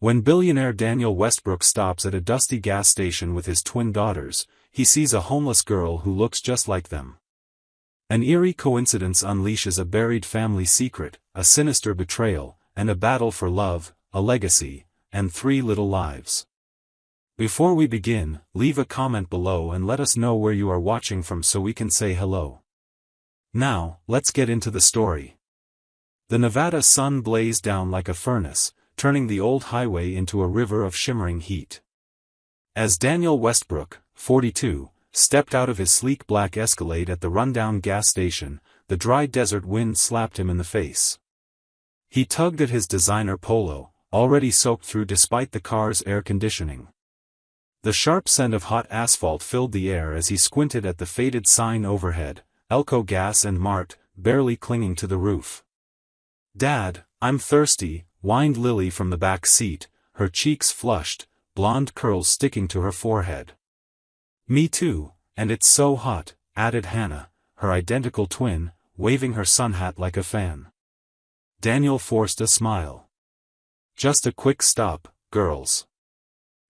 When billionaire Daniel Westbrook stops at a dusty gas station with his twin daughters, he sees a homeless girl who looks just like them. An eerie coincidence unleashes a buried family secret, a sinister betrayal, and a battle for love, a legacy, and 3 little lives. Before we begin, leave a comment below and let us know where you are watching from so we can say hello. Now, let's get into the story. The Nevada sun blazed down like a furnace, turning the old highway into a river of shimmering heat. As Daniel Westbrook, 42, stepped out of his sleek black Escalade at the rundown gas station, the dry desert wind slapped him in the face. He tugged at his designer polo, already soaked through despite the car's air conditioning. The sharp scent of hot asphalt filled the air as he squinted at the faded sign overhead, Elko Gas and Mart, barely clinging to the roof. "Dad, I'm thirsty," whined Lily from the back seat, her cheeks flushed, blonde curls sticking to her forehead. "Me too, and it's so hot," added Hannah, her identical twin, waving her sun hat like a fan. Daniel forced a smile. "Just a quick stop, girls.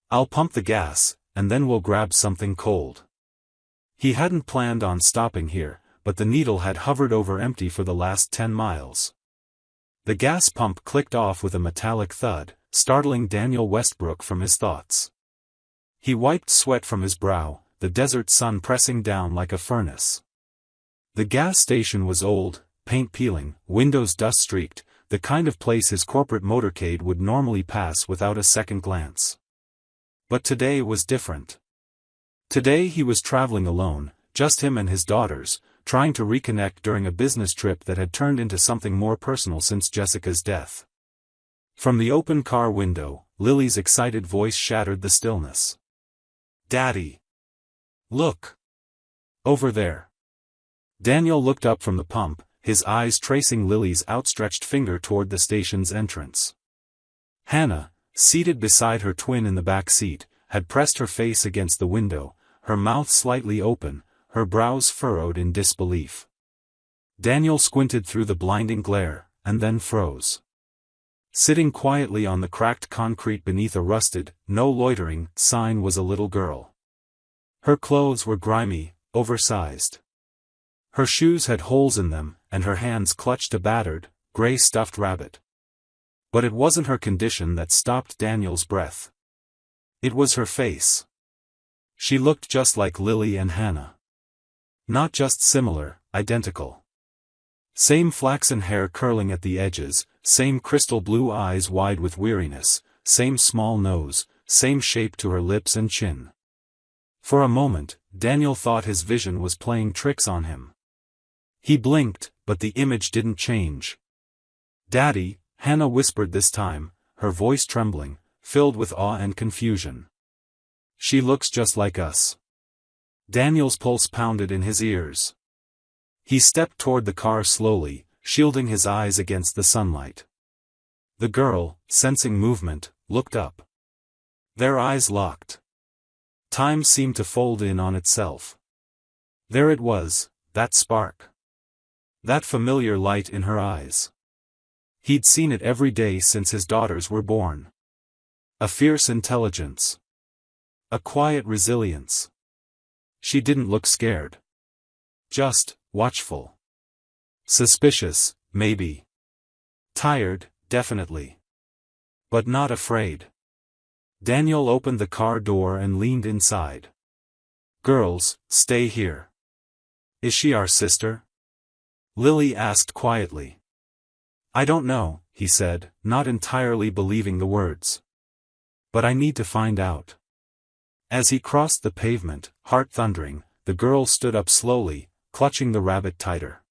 I'll pump the gas, and then we'll grab something cold." He hadn't planned on stopping here, but the needle had hovered over empty for the last 10 miles. The gas pump clicked off with a metallic thud, startling Daniel Westbrook from his thoughts. He wiped sweat from his brow, the desert sun pressing down like a furnace. The gas station was old, paint peeling, windows dust-streaked, the kind of place his corporate motorcade would normally pass without a second glance. But today was different. Today he was traveling alone, just him and his daughters, trying to reconnect during a business trip that had turned into something more personal since Jessica's death. From the open car window, Lily's excited voice shattered the stillness. "Daddy! Look! Over there!" Daniel looked up from the pump, his eyes tracing Lily's outstretched finger toward the station's entrance. Hannah, seated beside her twin in the back seat, had pressed her face against the window, her mouth slightly open, her brows furrowed in disbelief. Daniel squinted through the blinding glare, and then froze. Sitting quietly on the cracked concrete beneath a rusted, "No loitering" sign was a little girl. Her clothes were grimy, oversized. Her shoes had holes in them, and her hands clutched a battered, gray stuffed rabbit. But it wasn't her condition that stopped Daniel's breath. It was her face. She looked just like Lily and Hannah. Not just similar, identical. Same flaxen hair curling at the edges, same crystal blue eyes wide with weariness, same small nose, same shape to her lips and chin. For a moment, Daniel thought his vision was playing tricks on him. He blinked, but the image didn't change. "Daddy," Hannah whispered this time, her voice trembling, filled with awe and confusion. "She looks just like us." Daniel's pulse pounded in his ears. He stepped toward the car slowly, shielding his eyes against the sunlight. The girl, sensing movement, looked up. Their eyes locked. Time seemed to fold in on itself. There it was, that spark. That familiar light in her eyes. He'd seen it every day since his daughters were born. A fierce intelligence. A quiet resilience. She didn't look scared. Just watchful. Suspicious, maybe. Tired, definitely. But not afraid. Daniel opened the car door and leaned inside. "Girls, stay here." "Is she our sister?" Lily asked quietly. "I don't know," he said, not entirely believing the words. "But I need to find out." As he crossed the pavement, heart thundering, the girl stood up slowly, clutching the rabbit tighter.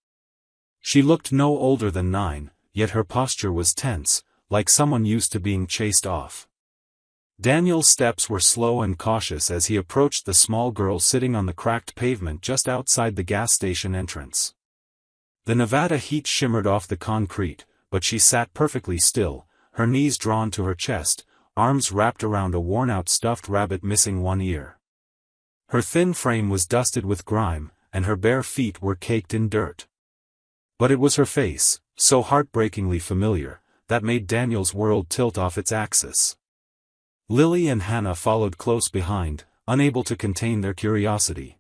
She looked no older than 9, yet her posture was tense, like someone used to being chased off. Daniel's steps were slow and cautious as he approached the small girl sitting on the cracked pavement just outside the gas station entrance. The Nevada heat shimmered off the concrete, but she sat perfectly still, her knees drawn to her chest, arms wrapped around a worn-out stuffed rabbit missing one ear. Her thin frame was dusted with grime, and her bare feet were caked in dirt. But it was her face, so heartbreakingly familiar, that made Daniel's world tilt off its axis. Lily and Hannah followed close behind, unable to contain their curiosity.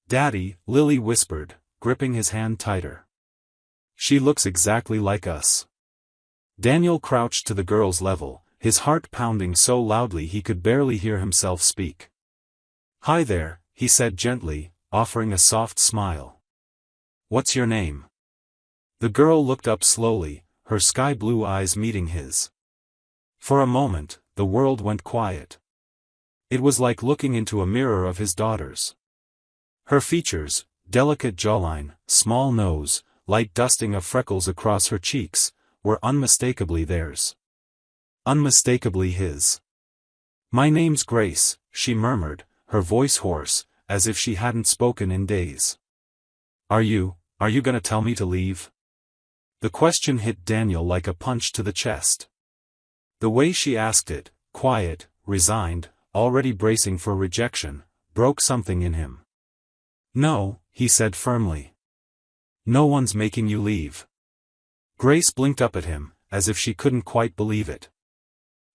"Daddy," Lily whispered, gripping his hand tighter. "She looks exactly like us." Daniel crouched to the girl's level, his heart pounding so loudly he could barely hear himself speak. "Hi there," he said gently, offering a soft smile. "What's your name?" The girl looked up slowly, her sky-blue eyes meeting his. For a moment, the world went quiet. It was like looking into a mirror of his daughter's. Her features, delicate jawline, small nose, light dusting of freckles across her cheeks, were unmistakably theirs. Unmistakably his. "My name's Grace," she murmured, her voice hoarse, as if she hadn't spoken in days. Are you gonna tell me to leave?" The question hit Daniel like a punch to the chest. The way she asked it, quiet, resigned, already bracing for rejection, broke something in him. "No," he said firmly. "No one's making you leave." Grace blinked up at him, as if she couldn't quite believe it.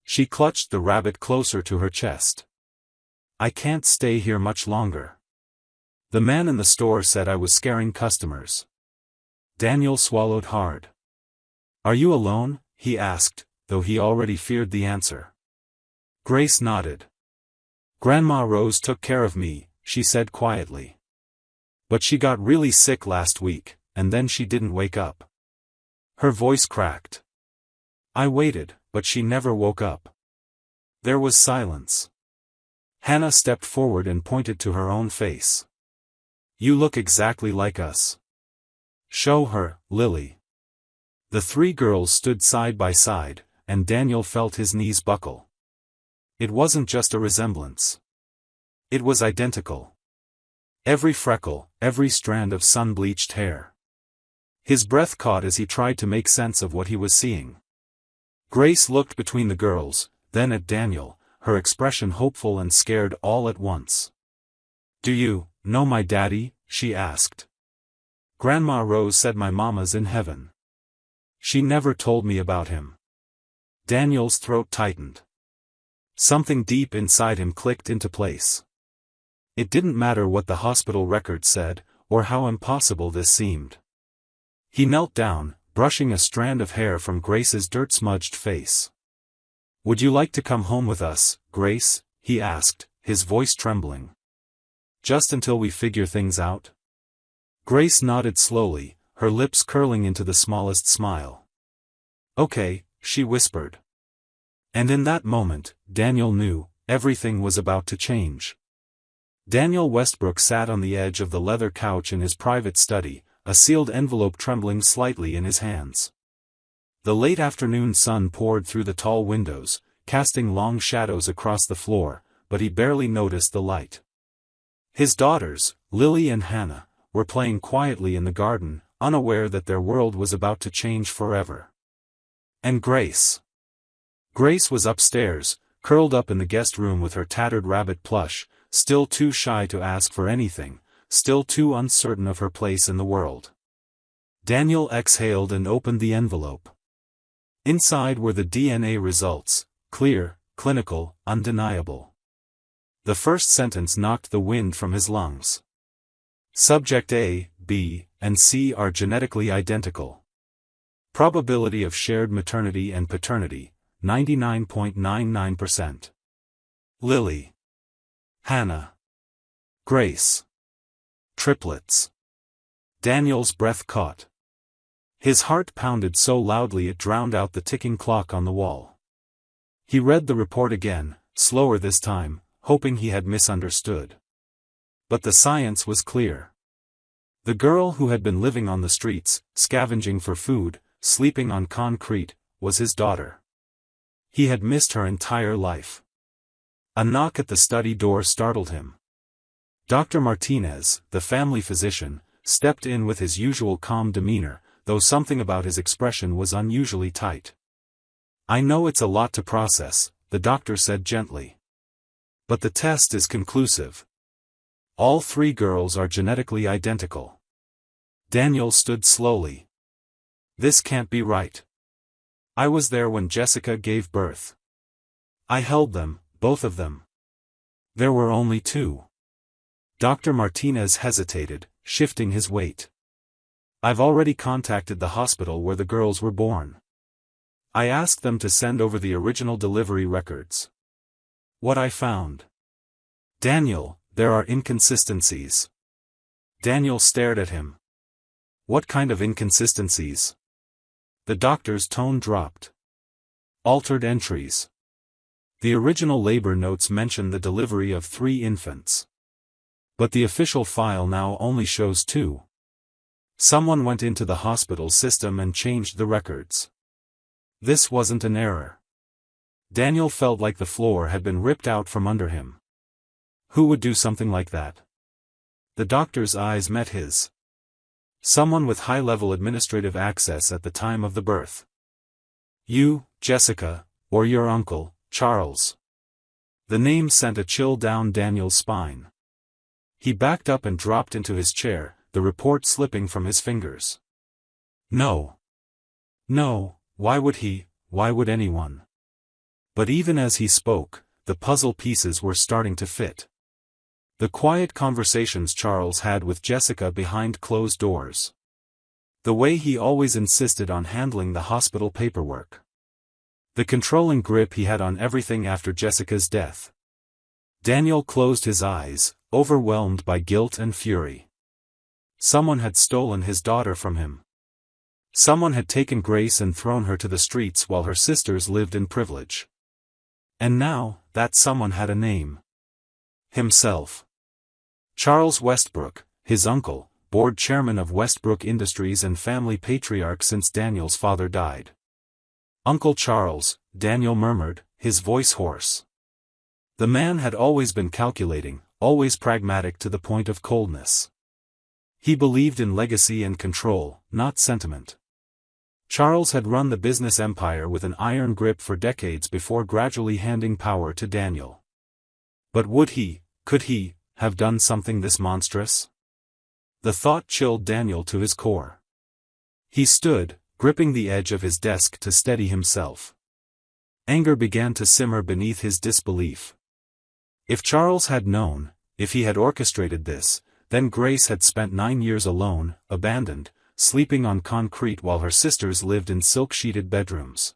She clutched the rabbit closer to her chest. "I can't stay here much longer. The man in the store said I was scaring customers." Daniel swallowed hard. "Are you alone?" he asked, though he already feared the answer. Grace nodded. "Grandma Rose took care of me," she said quietly. "But she got really sick last week, and then she didn't wake up." Her voice cracked. "I waited, but she never woke up." There was silence. Hannah stepped forward and pointed to her own face. "You look exactly like us." "Show her, Lily." The three girls stood side by side, and Daniel felt his knees buckle. It wasn't just a resemblance. It was identical. Every freckle, every strand of sun-bleached hair. His breath caught as he tried to make sense of what he was seeing. Grace looked between the girls, then at Daniel, her expression hopeful and scared all at once. "Do you know my daddy?" she asked. "Grandma Rose said my mama's in heaven. She never told me about him." Daniel's throat tightened. Something deep inside him clicked into place. It didn't matter what the hospital record said, or how impossible this seemed. He knelt down, brushing a strand of hair from Grace's dirt-smudged face. "Would you like to come home with us, Grace?" he asked, his voice trembling. "Just until we figure things out?" Grace nodded slowly, her lips curling into the smallest smile. "Okay," she whispered. And in that moment, Daniel knew, everything was about to change. Daniel Westbrook sat on the edge of the leather couch in his private study, a sealed envelope trembling slightly in his hands. The late afternoon sun poured through the tall windows, casting long shadows across the floor, but he barely noticed the light. His daughters, Lily and Hannah, were playing quietly in the garden, unaware that their world was about to change forever. And Grace. Grace was upstairs, curled up in the guest room with her tattered rabbit plush, still too shy to ask for anything, still too uncertain of her place in the world. Daniel exhaled and opened the envelope. Inside were the DNA results, clear, clinical, undeniable. The first sentence knocked the wind from his lungs. Subject A, B, and C are genetically identical. Probability of shared maternity and paternity, 99.99%. Lily. Hannah. Grace. Triplets. Daniel's breath caught. His heart pounded so loudly it drowned out the ticking clock on the wall. He read the report again, slower this time, hoping he had misunderstood. But the science was clear. The girl who had been living on the streets, scavenging for food, sleeping on concrete, was his daughter. He had missed her entire life. A knock at the study door startled him. Dr. Martinez, the family physician, stepped in with his usual calm demeanor, though something about his expression was unusually tight. "I know it's a lot to process," the doctor said gently. "But the test is conclusive. All three girls are genetically identical." Daniel stood slowly. "This can't be right. I was there when Jessica gave birth. I held them, both of them. There were only two. Dr. Martinez hesitated, shifting his weight. I've already contacted the hospital where the girls were born. I asked them to send over the original delivery records. What I found. Daniel, there are inconsistencies. Daniel stared at him. What kind of inconsistencies? The doctor's tone dropped. Altered entries. The original labor notes mention the delivery of 3 infants. But the official file now only shows 2. Someone went into the hospital system and changed the records. This wasn't an error. Daniel felt like the floor had been ripped out from under him. Who would do something like that? The doctor's eyes met his. Someone with high-level administrative access at the time of the birth. You, Jessica, or your uncle, Charles. The name sent a chill down Daniel's spine. He backed up and dropped into his chair, the report slipping from his fingers. No. No, why would he, why would anyone? But even as he spoke, the puzzle pieces were starting to fit. The quiet conversations Charles had with Jessica behind closed doors. The way he always insisted on handling the hospital paperwork. The controlling grip he had on everything after Jessica's death. Daniel closed his eyes, overwhelmed by guilt and fury. Someone had stolen his daughter from him. Someone had taken Grace and thrown her to the streets while her sisters lived in privilege. And now, that someone had a name. Himself. Charles Westbrook, his uncle, board chairman of Westbrook Industries and family patriarch since Daniel's father died. Uncle Charles, Daniel murmured, his voice hoarse. The man had always been calculating, always pragmatic to the point of coldness. He believed in legacy and control, not sentiment. Charles had run the business empire with an iron grip for decades before gradually handing power to Daniel. But would he, could he, have done something this monstrous? The thought chilled Daniel to his core. He stood, gripping the edge of his desk to steady himself. Anger began to simmer beneath his disbelief. If Charles had known, if he had orchestrated this, then Grace had spent 9 years alone, abandoned, sleeping on concrete while her sisters lived in silk-sheeted bedrooms.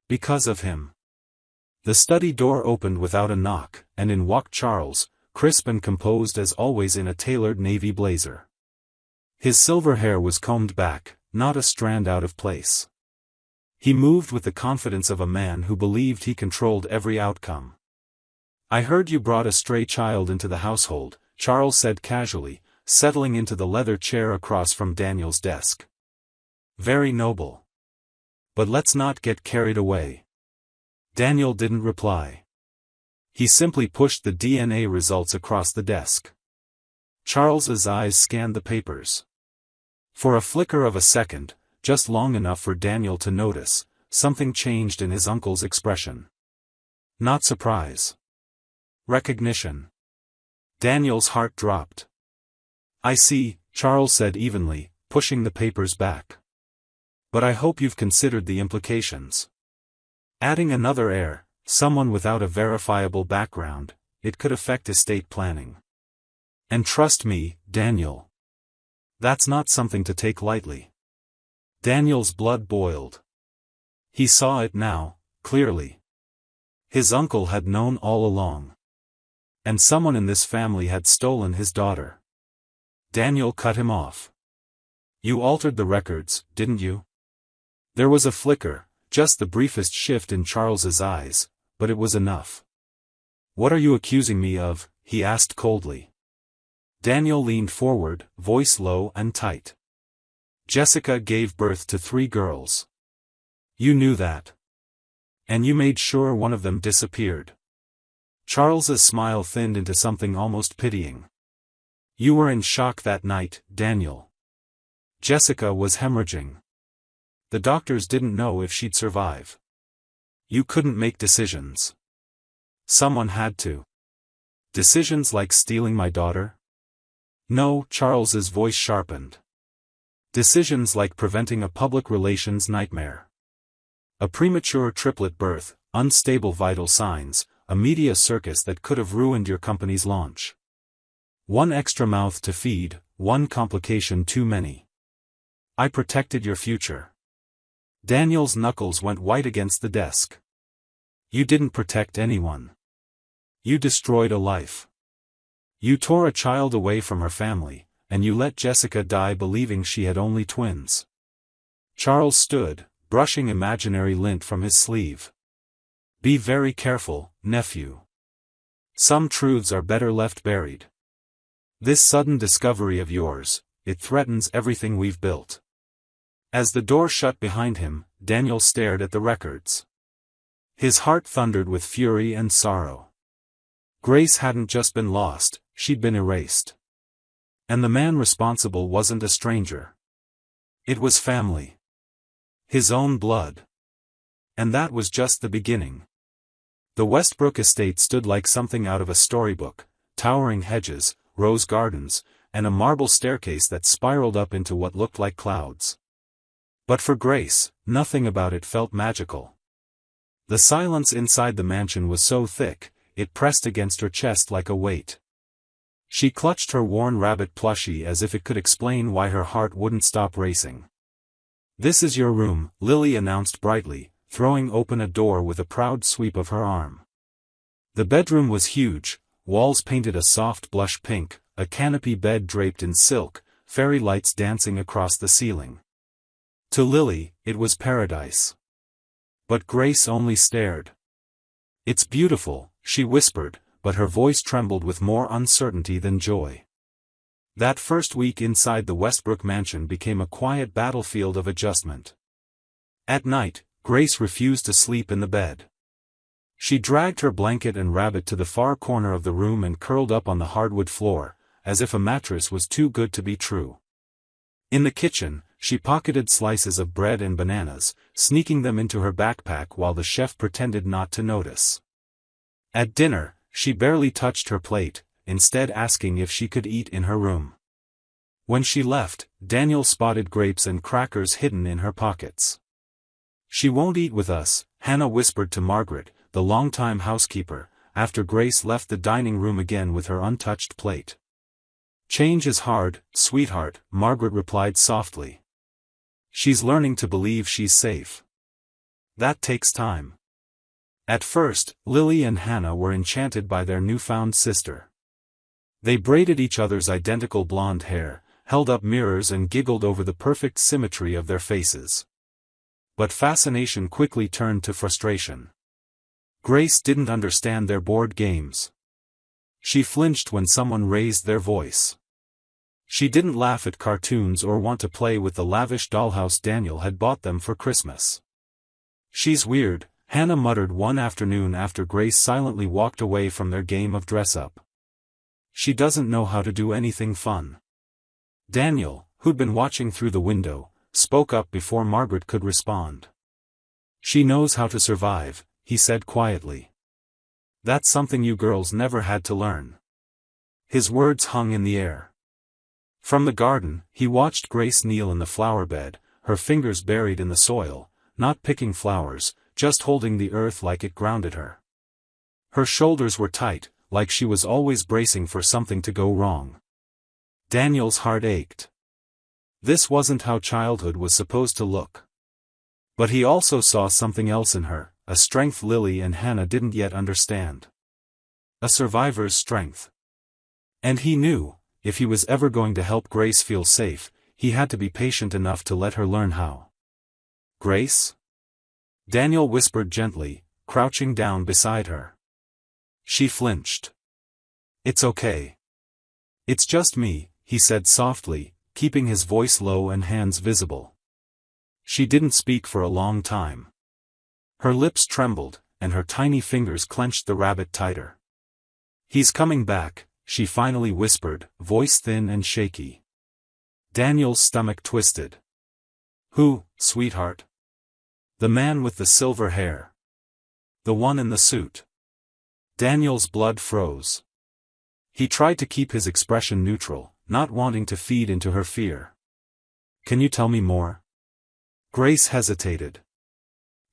Because of him. The study door opened without a knock, and in walked Charles, crisp and composed as always in a tailored navy blazer. His silver hair was combed back, not a strand out of place. He moved with the confidence of a man who believed he controlled every outcome. I heard you brought a stray child into the household, Charles said casually, settling into the leather chair across from Daniel's desk. Very noble. But let's not get carried away. Daniel didn't reply. He simply pushed the DNA results across the desk. Charles's eyes scanned the papers. For a flicker of a second, just long enough for Daniel to notice, something changed in his uncle's expression. Not surprise. Recognition. Daniel's heart dropped. I see, Charles said evenly, pushing the papers back. But I hope you've considered the implications. Adding another heir, someone without a verifiable background, it could affect estate planning. And trust me, Daniel. That's not something to take lightly. Daniel's blood boiled. He saw it now, clearly. His uncle had known all along. And someone in this family had stolen his daughter. Daniel cut him off. You altered the records, didn't you? There was a flicker, just the briefest shift in Charles's eyes, but it was enough. What are you accusing me of? He asked coldly. Daniel leaned forward, voice low and tight. Jessica gave birth to 3 girls. You knew that. And you made sure one of them disappeared. Charles's smile thinned into something almost pitying. You were in shock that night, Daniel. Jessica was hemorrhaging. The doctors didn't know if she'd survive. You couldn't make decisions. Someone had to. Decisions like stealing my daughter? No, Charles's voice sharpened. Decisions like preventing a public relations nightmare. A premature triplet birth, unstable vital signs, a media circus that could have ruined your company's launch. One extra mouth to feed, one complication too many. I protected your future. Daniel's knuckles went white against the desk. You didn't protect anyone. You destroyed a life. You tore a child away from her family, and you let Jessica die believing she had only twins. Charles stood, brushing imaginary lint from his sleeve. Be very careful, nephew. Some truths are better left buried. This sudden discovery of yours, it threatens everything we've built. As the door shut behind him, Daniel stared at the records. His heart thundered with fury and sorrow. Grace hadn't just been lost, she'd been erased. And the man responsible wasn't a stranger. It was family. His own blood. And that was just the beginning. The Westbrook estate stood like something out of a storybook, towering hedges, rose gardens, and a marble staircase that spiraled up into what looked like clouds. But for Grace, nothing about it felt magical. The silence inside the mansion was so thick, it pressed against her chest like a weight. She clutched her worn rabbit plushie as if it could explain why her heart wouldn't stop racing. This is your room, Lily announced brightly, throwing open a door with a proud sweep of her arm. The bedroom was huge, walls painted a soft blush pink, a canopy bed draped in silk, fairy lights dancing across the ceiling. To Lily, it was paradise. But Grace only stared. It's beautiful, she whispered, but her voice trembled with more uncertainty than joy. That first week inside the Westbrook mansion became a quiet battlefield of adjustment. At night, Grace refused to sleep in the bed. She dragged her blanket and rabbit to the far corner of the room and curled up on the hardwood floor, as if a mattress was too good to be true. In the kitchen, she pocketed slices of bread and bananas, sneaking them into her backpack while the chef pretended not to notice. At dinner, she barely touched her plate, instead asking if she could eat in her room. When she left, Daniel spotted grapes and crackers hidden in her pockets. She won't eat with us, Hannah whispered to Margaret, the longtime housekeeper, after Grace left the dining room again with her untouched plate. Change is hard, sweetheart, Margaret replied softly. She's learning to believe she's safe. That takes time. At first, Lily and Hannah were enchanted by their newfound sister. They braided each other's identical blonde hair, held up mirrors and giggled over the perfect symmetry of their faces. But fascination quickly turned to frustration. Grace didn't understand their board games. She flinched when someone raised their voice. She didn't laugh at cartoons or want to play with the lavish dollhouse Daniel had bought them for Christmas. She's weird, Hannah muttered one afternoon after Grace silently walked away from their game of dress-up. She doesn't know how to do anything fun. Daniel, who'd been watching through the window, spoke up before Margaret could respond. She knows how to survive, he said quietly. That's something you girls never had to learn. His words hung in the air. From the garden, he watched Grace kneel in the flower bed, her fingers buried in the soil, not picking flowers, just holding the earth like it grounded her. Her shoulders were tight, like she was always bracing for something to go wrong. Daniel's heart ached. This wasn't how childhood was supposed to look. But he also saw something else in her, a strength Lily and Hannah didn't yet understand. A survivor's strength. And he knew, if he was ever going to help Grace feel safe, he had to be patient enough to let her learn how. Grace? Daniel whispered gently, crouching down beside her. She flinched. It's okay. It's just me, he said softly, keeping his voice low and hands visible. She didn't speak for a long time. Her lips trembled, and her tiny fingers clenched the rabbit tighter. He's coming back, she finally whispered, voice thin and shaky. Daniel's stomach twisted. Who, sweetheart? The man with the silver hair. The one in the suit. Daniel's blood froze. He tried to keep his expression neutral, not wanting to feed into her fear. Can you tell me more? Grace hesitated.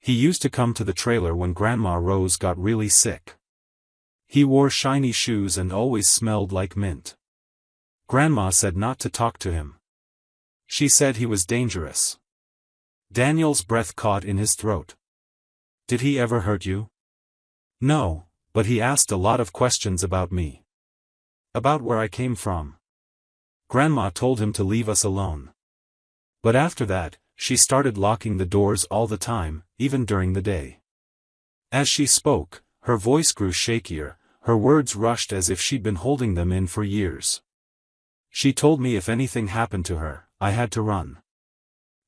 He used to come to the trailer when Grandma Rose got really sick. He wore shiny shoes and always smelled like mint. Grandma said not to talk to him. She said he was dangerous. Daniel's breath caught in his throat. Did he ever hurt you? No, but he asked a lot of questions about me. About where I came from. Grandma told him to leave us alone. But after that, she started locking the doors all the time, even during the day. As she spoke, her voice grew shakier, her words rushed as if she'd been holding them in for years. She told me if anything happened to her, I had to run.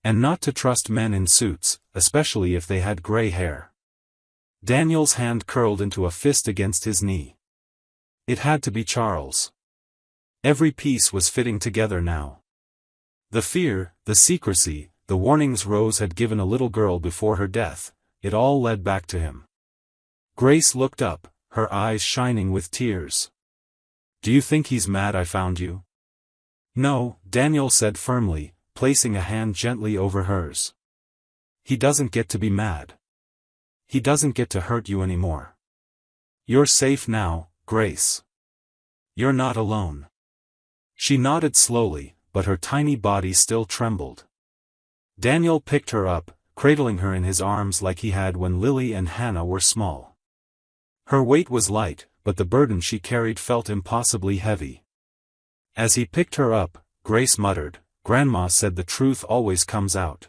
And not to trust men in suits, especially if they had gray hair. Daniel's hand curled into a fist against his knee. It had to be Charles. Every piece was fitting together now. The fear, the secrecy, the warnings Rose had given a little girl before her death, it all led back to him. Grace looked up, her eyes shining with tears. Do you think he's mad I found you? No, Daniel said firmly, placing a hand gently over hers. He doesn't get to be mad. He doesn't get to hurt you anymore. You're safe now, Grace. You're not alone. She nodded slowly, but her tiny body still trembled. Daniel picked her up, cradling her in his arms like he had when Lily and Hannah were small. Her weight was light, but the burden she carried felt impossibly heavy. As he picked her up, Grace muttered, "Grandma said the truth always comes out.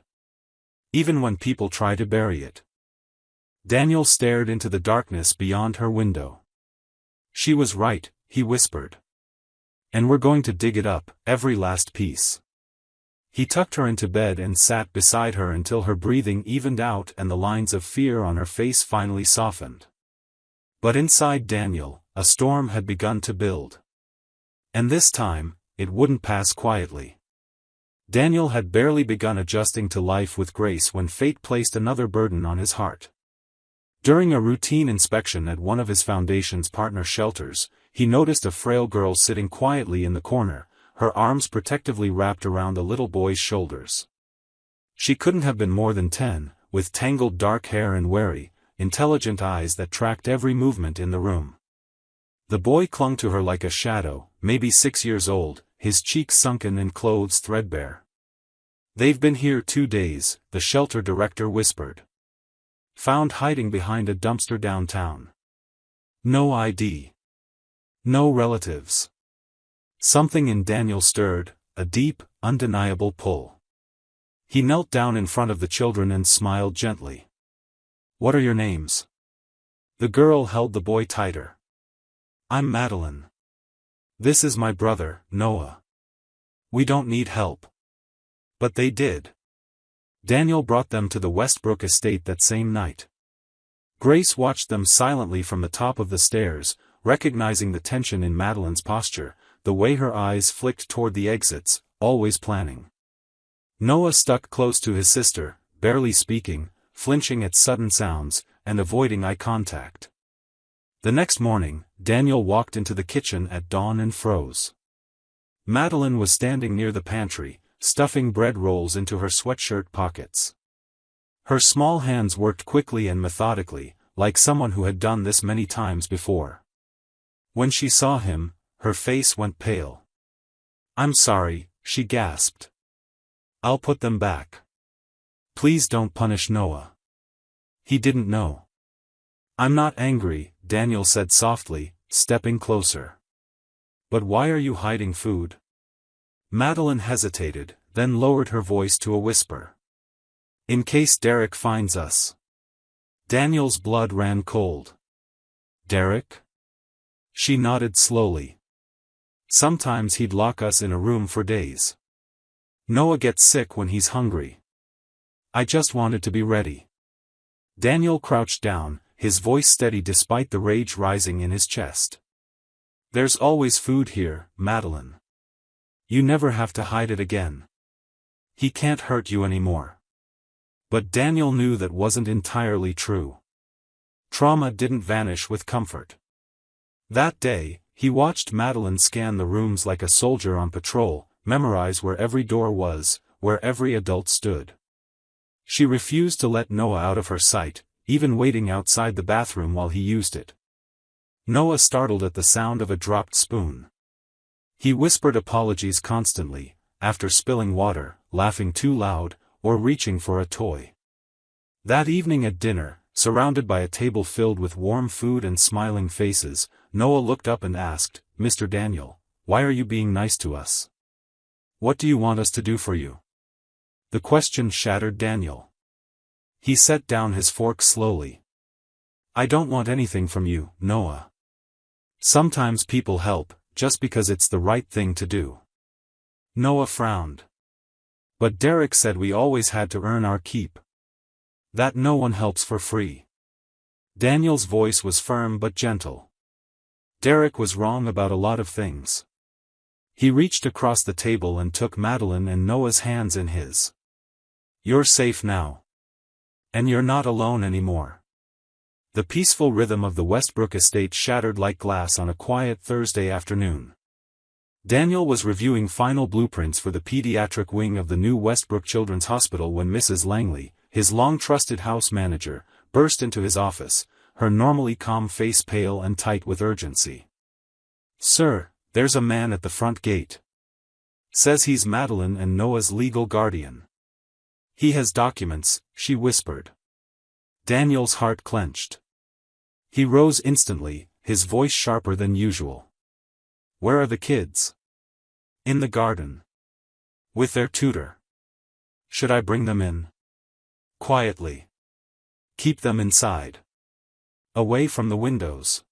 Even when people try to bury it." Daniel stared into the darkness beyond her window. "She was right," he whispered. "And we're going to dig it up, every last piece." He tucked her into bed and sat beside her until her breathing evened out and the lines of fear on her face finally softened. But inside Daniel, a storm had begun to build. And this time, it wouldn't pass quietly. Daniel had barely begun adjusting to life with Grace when fate placed another burden on his heart. During a routine inspection at one of his foundation's partner shelters, he noticed a frail girl sitting quietly in the corner, her arms protectively wrapped around a little boy's shoulders. She couldn't have been more than 10, with tangled dark hair and wary, intelligent eyes that tracked every movement in the room. The boy clung to her like a shadow, maybe 6 years old, his cheeks sunken and clothes threadbare. "They've been here 2 days," the shelter director whispered. "Found hiding behind a dumpster downtown. No ID. No relatives." Something in Daniel stirred, a deep, undeniable pull. He knelt down in front of the children and smiled gently. "What are your names?" The girl held the boy tighter. "I'm Madeline. This is my brother, Noah. We don't need help." But they did. Daniel brought them to the Westbrook estate that same night. Grace watched them silently from the top of the stairs, recognizing the tension in Madeline's posture, the way her eyes flicked toward the exits, always planning. Noah stuck close to his sister, barely speaking, flinching at sudden sounds, and avoiding eye contact. The next morning, Daniel walked into the kitchen at dawn and froze. Madeline was standing near the pantry, stuffing bread rolls into her sweatshirt pockets. Her small hands worked quickly and methodically, like someone who had done this many times before. When she saw him, her face went pale. "I'm sorry," she gasped. "I'll put them back. Please don't punish Noah. He didn't know." "I'm not angry," Daniel said softly, stepping closer. "But why are you hiding food?" Madeline hesitated, then lowered her voice to a whisper. "In case Derek finds us." Daniel's blood ran cold. "Derek?" She nodded slowly. "Sometimes he'd lock us in a room for days. Noah gets sick when he's hungry. I just wanted to be ready." Daniel crouched down, his voice steady despite the rage rising in his chest. "There's always food here, Madeline. You never have to hide it again. He can't hurt you anymore." But Daniel knew that wasn't entirely true. Trauma didn't vanish with comfort. That day, he watched Madeline scan the rooms like a soldier on patrol, memorize where every door was, where every adult stood. She refused to let Noah out of her sight, even waiting outside the bathroom while he used it. Noah startled at the sound of a dropped spoon. He whispered apologies constantly, after spilling water, laughing too loud, or reaching for a toy. That evening at dinner, surrounded by a table filled with warm food and smiling faces, Noah looked up and asked, "Mr. Daniel, why are you being nice to us? What do you want us to do for you?" The question shattered Daniel. He set down his fork slowly. "I don't want anything from you, Noah. Sometimes people help, just because it's the right thing to do." Noah frowned. "But Derek said we always had to earn our keep. That no one helps for free." Daniel's voice was firm but gentle. Derek was wrong about a lot of things. He reached across the table and took Madeline and Noah's hands in his. "You're safe now. And you're not alone anymore." The peaceful rhythm of the Westbrook estate shattered like glass on a quiet Thursday afternoon. Daniel was reviewing final blueprints for the pediatric wing of the new Westbrook Children's Hospital when Mrs. Langley, his long-trusted house manager, burst into his office, her normally calm face pale and tight with urgency. "Sir, there's a man at the front gate. Says he's Madeline and Noah's legal guardian. He has documents," she whispered. Daniel's heart clenched. He rose instantly, his voice sharper than usual. "Where are the kids?" "In the garden. With their tutor." "Should I bring them in?" "Quietly. Keep them inside. Away from the windows."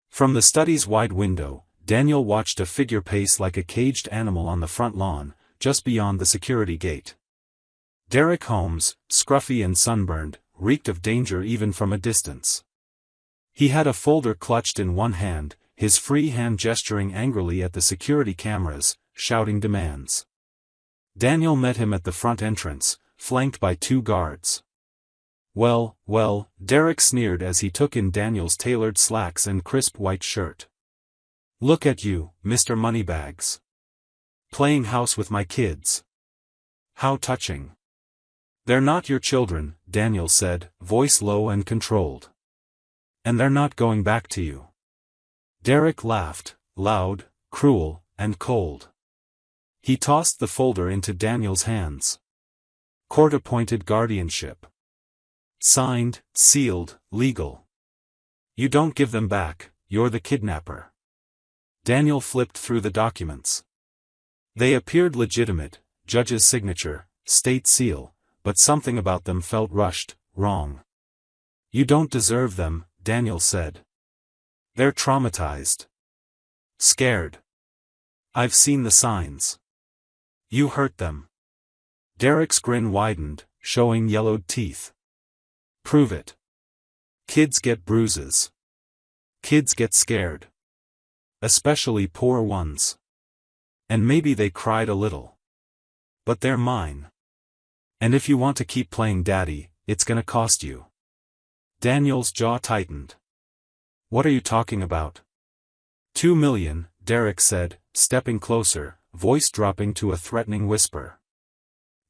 From the study's wide window, Daniel watched a figure pace like a caged animal on the front lawn, just beyond the security gate. Derek Holmes, scruffy and sunburned, reeked of danger even from a distance. He had a folder clutched in one hand, his free hand gesturing angrily at the security cameras, shouting demands. Daniel met him at the front entrance, flanked by 2 guards. Well, Derek sneered as he took in Daniel's tailored slacks and crisp white shirt. "Look at you, Mr. Moneybags. Playing house with my kids. How touching." "They're not your children," Daniel said, voice low and controlled. "And they're not going back to you." Derek laughed, loud, cruel, and cold. He tossed the folder into Daniel's hands. "Court-appointed guardianship. Signed, sealed, legal. You don't give them back, you're the kidnapper." Daniel flipped through the documents. They appeared legitimate, judge's signature, state seal, but something about them felt rushed, wrong. "You don't deserve them," Daniel said. "They're traumatized. Scared. I've seen the signs. You hurt them." Derek's grin widened, showing yellowed teeth. "Prove it. Kids get bruises. Kids get scared. Especially poor ones. And maybe they cried a little. But they're mine. And if you want to keep playing daddy, it's gonna cost you." Daniel's jaw tightened. "What are you talking about?" "2 million, Derek said, stepping closer, voice dropping to a threatening whisper.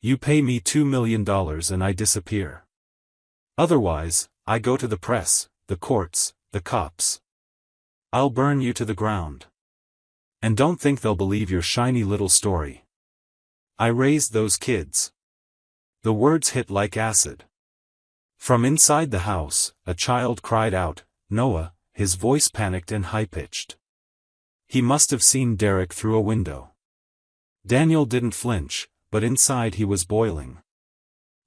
"You pay me $2 million and I disappear. Otherwise, I go to the press, the courts, the cops. I'll burn you to the ground. And don't think they'll believe your shiny little story. I raised those kids." The words hit like acid. From inside the house, a child cried out, "Noah," his voice panicked and high-pitched. He must have seen Derek through a window. Daniel didn't flinch, but inside he was boiling.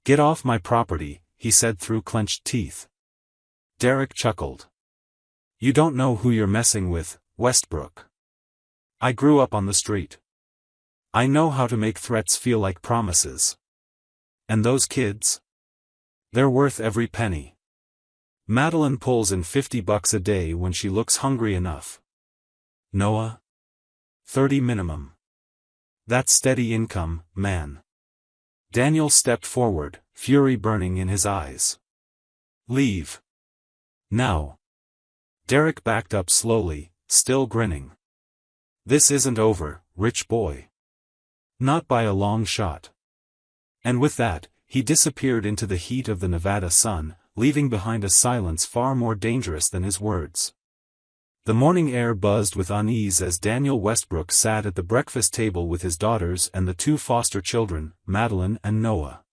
"Get off my property," he said through clenched teeth. Derek chuckled. "You don't know who you're messing with, Westbrook. I grew up on the street. I know how to make threats feel like promises. And those kids? They're worth every penny. Madeline pulls in $50 a day when she looks hungry enough. Noah? 30 minimum. That's steady income, man." Daniel stepped forward, fury burning in his eyes. "Leave. Now." Derek backed up slowly, still grinning. "This isn't over, rich boy. Not by a long shot." And with that, he disappeared into the heat of the Nevada sun, leaving behind a silence far more dangerous than his words. The morning air buzzed with unease as Daniel Westbrook sat at the breakfast table with his daughters and the two foster children, Madeline and Noah.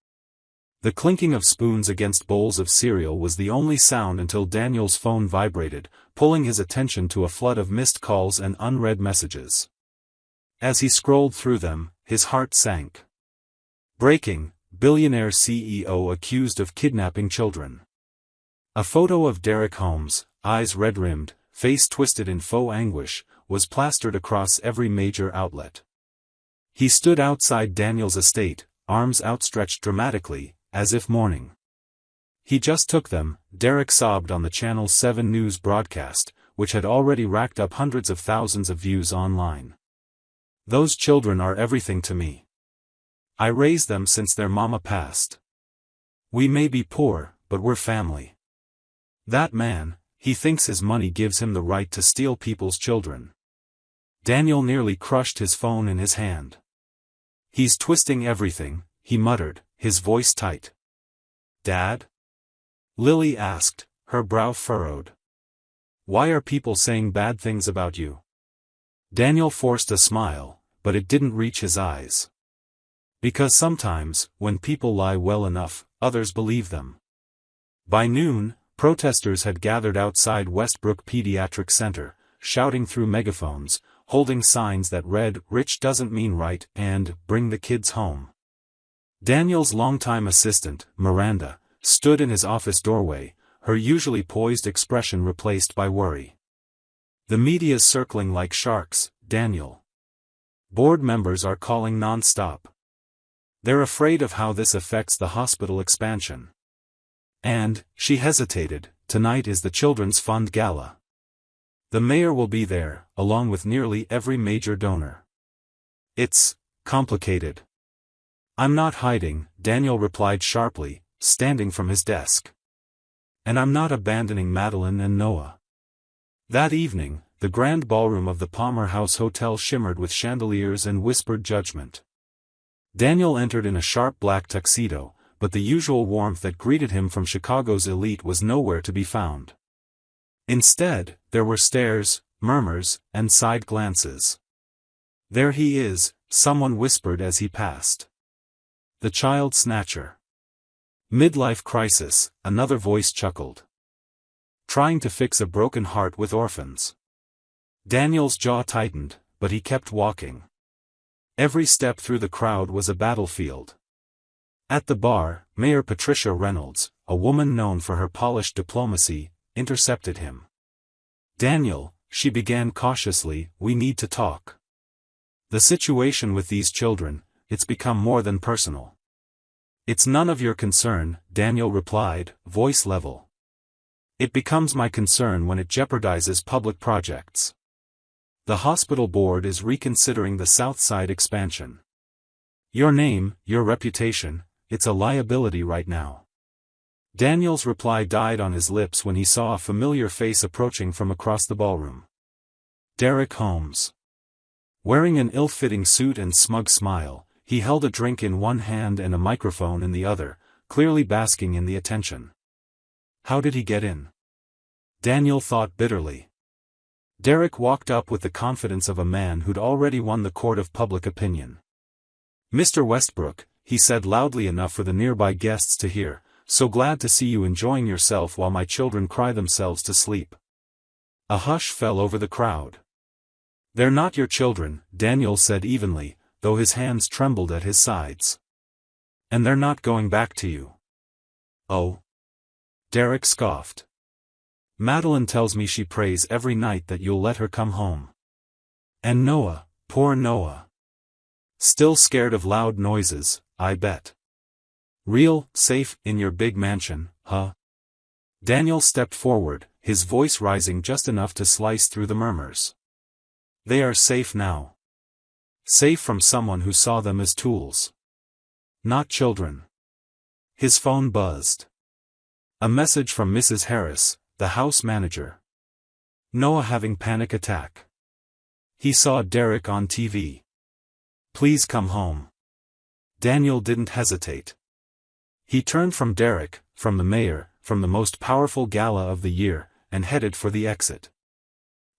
The clinking of spoons against bowls of cereal was the only sound until Daniel's phone vibrated, pulling his attention to a flood of missed calls and unread messages. As he scrolled through them, his heart sank. Breaking: billionaire CEO accused of kidnapping children. A photo of Derek Holmes, eyes red-rimmed, face twisted in faux anguish, was plastered across every major outlet. He stood outside Daniel's estate, arms outstretched dramatically, as if mourning. "He just took them," Derek sobbed on the Channel 7 news broadcast, which had already racked up hundreds of thousands of views online. "Those children are everything to me. I raised them since their mama passed. We may be poor, but we're family. That man, he thinks his money gives him the right to steal people's children." Daniel nearly crushed his phone in his hand. "He's twisting everything," he muttered, his voice tight. "Dad?" Lily asked, her brow furrowed. "Why are people saying bad things about you?" Daniel forced a smile, but it didn't reach his eyes. "Because sometimes, when people lie well enough, others believe them." By noon, protesters had gathered outside Westbrook Pediatric Center, shouting through megaphones, holding signs that read, "Rich doesn't mean right," and "Bring the kids home." Daniel's longtime assistant, Miranda, stood in his office doorway, her usually poised expression replaced by worry. "The media's circling like sharks, Daniel. Board members are calling non-stop. They're afraid of how this affects the hospital expansion. And," she hesitated, "tonight is the Children's Fund Gala. The mayor will be there, along with nearly every major donor. It's complicated." "I'm not hiding," Daniel replied sharply, standing from his desk. "And I'm not abandoning Madeline and Noah." That evening, the grand ballroom of the Palmer House Hotel shimmered with chandeliers and whispered judgment. Daniel entered in a sharp black tuxedo, but the usual warmth that greeted him from Chicago's elite was nowhere to be found. Instead, there were stares, murmurs, and side glances. "There he is," someone whispered as he passed. "The child snatcher. Midlife crisis," another voice chuckled. "Trying to fix a broken heart with orphans." Daniel's jaw tightened, but he kept walking. Every step through the crowd was a battlefield. At the bar, Mayor Patricia Reynolds, a woman known for her polished diplomacy, intercepted him. "Daniel," she began cautiously, "we need to talk. The situation with these children, it's become more than personal." "It's none of your concern," Daniel replied, voice level. "It becomes my concern when it jeopardizes public projects. The hospital board is reconsidering the South Side expansion. Your name, your reputation, it's a liability right now." Daniel's reply died on his lips when he saw a familiar face approaching from across the ballroom. Derek Holmes. Wearing an ill-fitting suit and smug smile, he held a drink in one hand and a microphone in the other, clearly basking in the attention. How did he get in? Daniel thought bitterly. Derek walked up with the confidence of a man who'd already won the court of public opinion. "Mr. Westbrook," he said loudly enough for the nearby guests to hear, "so glad to see you enjoying yourself while my children cry themselves to sleep." A hush fell over the crowd. "They're not your children," Daniel said evenly, though his hands trembled at his sides. "And they're not going back to you." "Oh?" Derek scoffed. "Madeline tells me she prays every night that you'll let her come home. And Noah, poor Noah. Still scared of loud noises, I bet. Real, safe, in your big mansion, huh?" Daniel stepped forward, his voice rising just enough to slice through the murmurs. "They are safe now. Safe from someone who saw them as tools. Not children." His phone buzzed. A message from Mrs. Harris, the house manager. "Noah having panic attack. He saw Derek on TV. Please come home." Daniel didn't hesitate. He turned from Derek, from the mayor, from the most powerful gala of the year, and headed for the exit.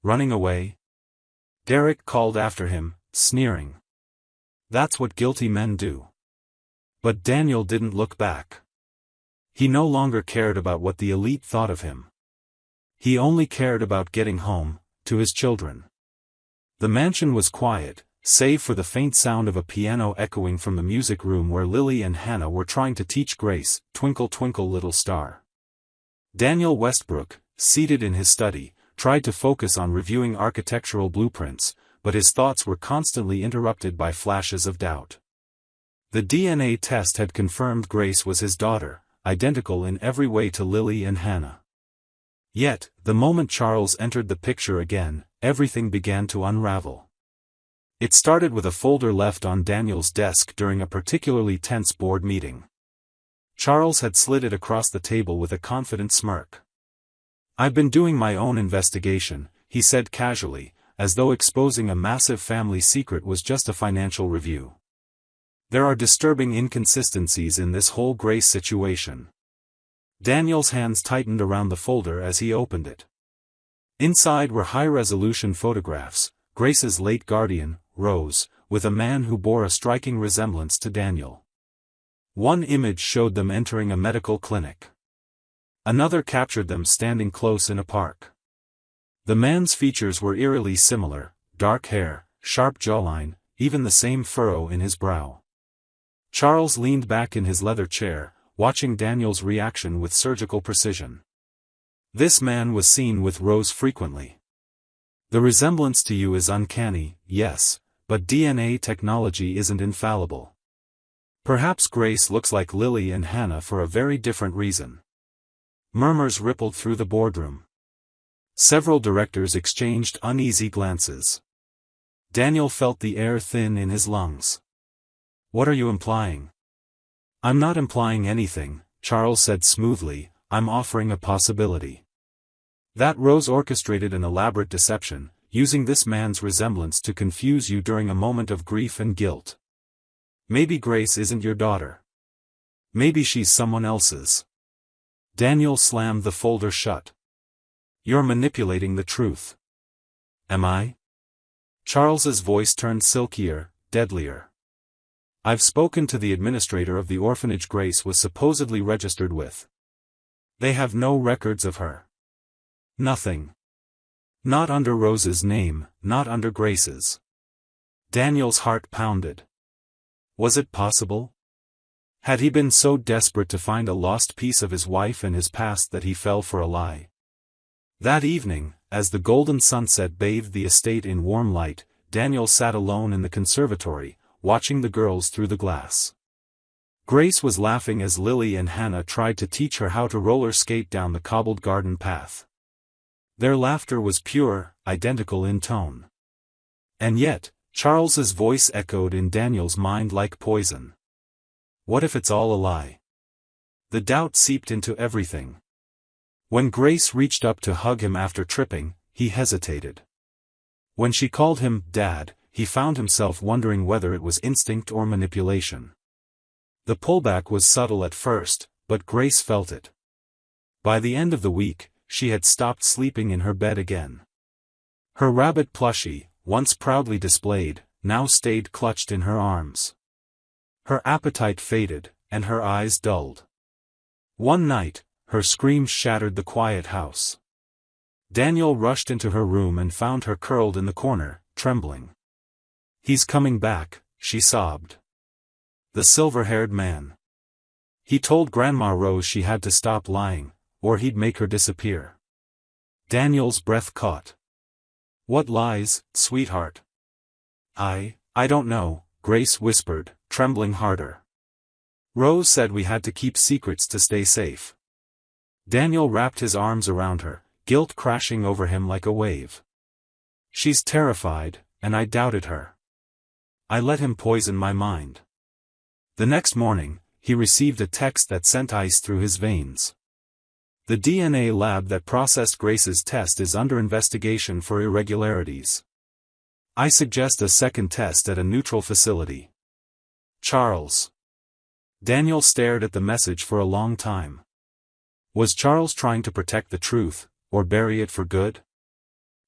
Running away? Derek called after him, sneering. That's what guilty men do. But Daniel didn't look back. He no longer cared about what the elite thought of him. He only cared about getting home, to his children. The mansion was quiet, save for the faint sound of a piano echoing from the music room where Lily and Hannah were trying to teach Grace, "Twinkle Twinkle Little Star." Daniel Westbrook, seated in his study, tried to focus on reviewing architectural blueprints, but his thoughts were constantly interrupted by flashes of doubt. The DNA test had confirmed Grace was his daughter, identical in every way to Lily and Hannah. Yet, the moment Charles entered the picture again, everything began to unravel. It started with a folder left on Daniel's desk during a particularly tense board meeting. Charles had slid it across the table with a confident smirk. "I've been doing my own investigation," he said casually, as though exposing a massive family secret was just a financial review. "There are disturbing inconsistencies in this whole Grace situation." Daniel's hands tightened around the folder as he opened it. Inside were high-resolution photographs, Grace's late guardian, Rose, with a man who bore a striking resemblance to Daniel. One image showed them entering a medical clinic. Another captured them standing close in a park. The man's features were eerily similar: dark hair, sharp jawline, even the same furrow in his brow. Charles leaned back in his leather chair, watching Daniel's reaction with surgical precision. This man was seen with Rose frequently. "The resemblance to you is uncanny, yes, but DNA technology isn't infallible. Perhaps Grace looks like Lily and Hannah for a very different reason." Murmurs rippled through the boardroom. Several directors exchanged uneasy glances. Daniel felt the air thin in his lungs. "What are you implying?" "I'm not implying anything," Charles said smoothly, "I'm offering a possibility. That Rose orchestrated an elaborate deception, using this man's resemblance to confuse you during a moment of grief and guilt. Maybe Grace isn't your daughter. Maybe she's someone else's." Daniel slammed the folder shut. "You're manipulating the truth." "Am I?" Charles's voice turned silkier, deadlier. "I've spoken to the administrator of the orphanage Grace was supposedly registered with. They have no records of her. Nothing. Not under Rose's name, not under Grace's." Daniel's heart pounded. Was it possible? Had he been so desperate to find a lost piece of his wife and his past that he fell for a lie? That evening, as the golden sunset bathed the estate in warm light, Daniel sat alone in the conservatory, watching the girls through the glass. Grace was laughing as Lily and Hannah tried to teach her how to roller skate down the cobbled garden path. Their laughter was pure, identical in tone. And yet, Charles's voice echoed in Daniel's mind like poison. What if it's all a lie? The doubt seeped into everything. When Grace reached up to hug him after tripping, he hesitated. When she called him "Dad," he found himself wondering whether it was instinct or manipulation. The pullback was subtle at first, but Grace felt it. By the end of the week, she had stopped sleeping in her bed again. Her rabbit plushie, once proudly displayed, now stayed clutched in her arms. Her appetite faded, and her eyes dulled. One night, her screams shattered the quiet house. Daniel rushed into her room and found her curled in the corner, trembling. "He's coming back," she sobbed. "The silver-haired man. He told Grandma Rose she had to stop lying, or he'd make her disappear." Daniel's breath caught. "What lies, sweetheart?" I don't know," Grace whispered, trembling harder. "Rose said we had to keep secrets to stay safe." Daniel wrapped his arms around her, guilt crashing over him like a wave. "She's terrified, and I doubted her. I let him poison my mind." The next morning, he received a text that sent ice through his veins. "The DNA lab that processed Grace's test is under investigation for irregularities. I suggest a second test at a neutral facility. Charles." Daniel stared at the message for a long time. Was Charles trying to protect the truth, or bury it for good?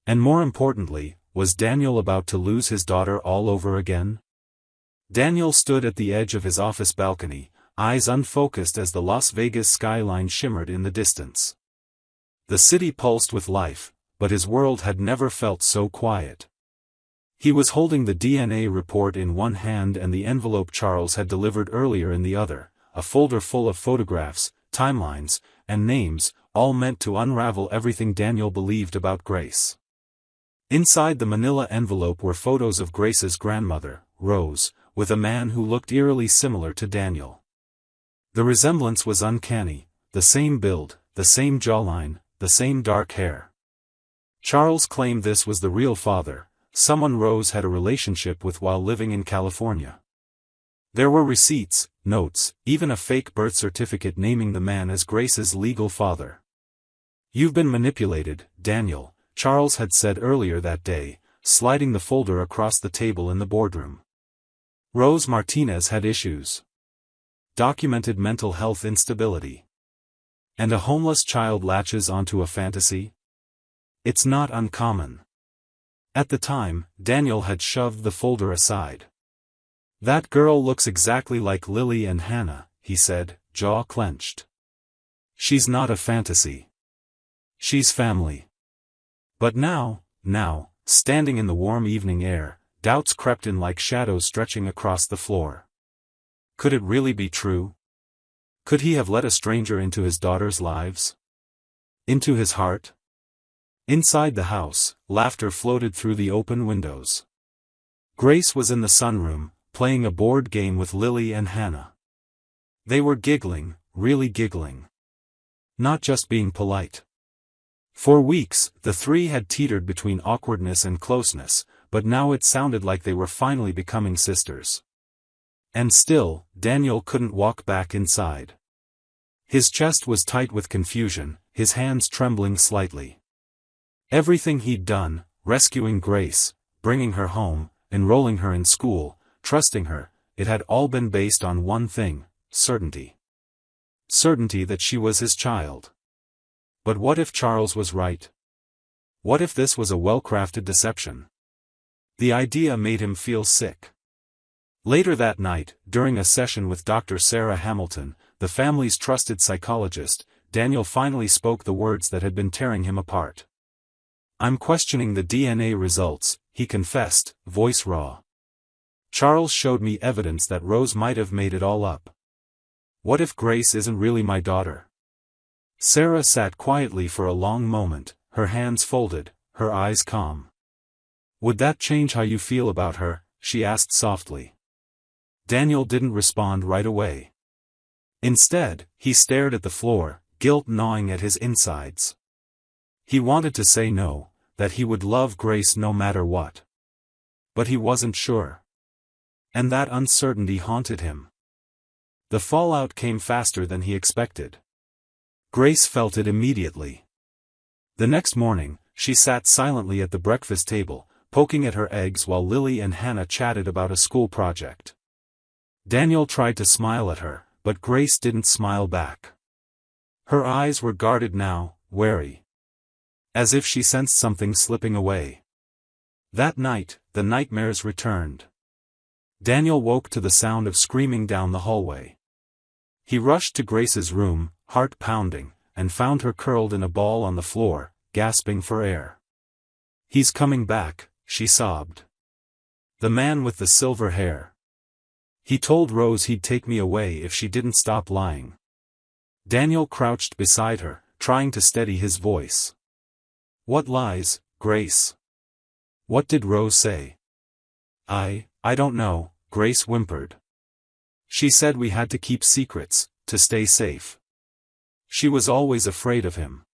And more importantly, was Daniel about to lose his daughter all over again? Daniel stood at the edge of his office balcony, eyes unfocused as the Las Vegas skyline shimmered in the distance. The city pulsed with life, but his world had never felt so quiet. He was holding the DNA report in one hand and the envelope Charles had delivered earlier in the other, a folder full of photographs, timelines, and names, all meant to unravel everything Daniel believed about Grace. Inside the manila envelope were photos of Grace's grandmother, Rose, with a man who looked eerily similar to Daniel. The resemblance was uncanny, the same build, the same jawline, the same dark hair. Charles claimed this was the real father, someone Rose had a relationship with while living in California. There were receipts, notes, even a fake birth certificate naming the man as Grace's legal father. "You've been manipulated, Daniel," Charles had said earlier that day, sliding the folder across the table in the boardroom. Rose Martinez had issues. Documented mental health instability. And a homeless child latches onto a fantasy? It's not uncommon. At the time, Daniel had shoved the folder aside. "That girl looks exactly like Lily and Hannah," he said, jaw clenched. "She's not a fantasy. She's family." But now, standing in the warm evening air, doubts crept in like shadows stretching across the floor. Could it really be true? Could he have let a stranger into his daughter's lives? Into his heart? Inside the house, laughter floated through the open windows. Grace was in the sunroom, playing a board game with Lily and Hannah. They were giggling, really giggling. Not just being polite. For weeks, the three had teetered between awkwardness and closeness, but now it sounded like they were finally becoming sisters. And still, Daniel couldn't walk back inside. His chest was tight with confusion, his hands trembling slightly. Everything he'd done, rescuing Grace, bringing her home, enrolling her in school, trusting her, it had all been based on one thing: certainty. Certainty that she was his child. But what if Charles was right? What if this was a well-crafted deception? The idea made him feel sick. Later that night, during a session with Dr. Sarah Hamilton, the family's trusted psychologist, Daniel finally spoke the words that had been tearing him apart. "I'm questioning the DNA results," he confessed, voice raw. "Charles showed me evidence that Rose might have made it all up. What if Grace isn't really my daughter?" Sarah sat quietly for a long moment, her hands folded, her eyes calm. "Would that change how you feel about her?" she asked softly. Daniel didn't respond right away. Instead, he stared at the floor, guilt gnawing at his insides. He wanted to say no, that he would love Grace no matter what. But he wasn't sure. And that uncertainty haunted him. The fallout came faster than he expected. Grace felt it immediately. The next morning, she sat silently at the breakfast table, poking at her eggs while Lily and Hannah chatted about a school project. Daniel tried to smile at her, but Grace didn't smile back. Her eyes were guarded now, wary. As if she sensed something slipping away. That night, the nightmares returned. Daniel woke to the sound of screaming down the hallway. He rushed to Grace's room, heart pounding, and found her curled in a ball on the floor, gasping for air. "He's coming back," she sobbed. "The man with the silver hair. He told Rose he'd take me away if she didn't stop lying." Daniel crouched beside her, trying to steady his voice. "What lies, Grace? What did Rose say?" I don't know," Grace whimpered. "She said we had to keep secrets, to stay safe. She was always afraid of him."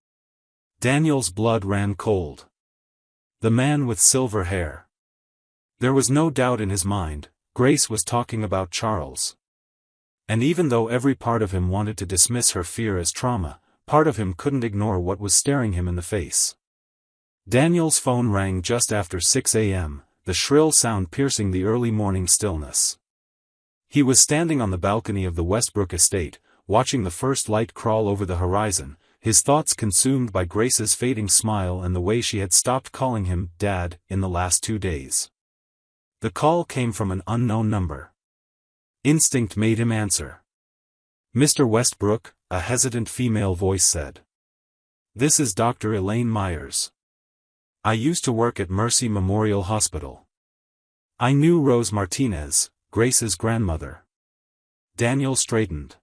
Daniel's blood ran cold. The man with silver hair. There was no doubt in his mind, Grace was talking about Charles. And even though every part of him wanted to dismiss her fear as trauma, part of him couldn't ignore what was staring him in the face. Daniel's phone rang just after 6 a.m., the shrill sound piercing the early morning stillness. He was standing on the balcony of the Westbrook estate, watching the first light crawl over the horizon, his thoughts consumed by Grace's fading smile and the way she had stopped calling him Dad in the last 2 days. The call came from an unknown number. Instinct made him answer. "Mr. Westbrook," a hesitant female voice said. "This is Dr. Elaine Myers. I used to work at Mercy Memorial Hospital. I knew Rose Martinez, Grace's grandmother." Daniel straightened.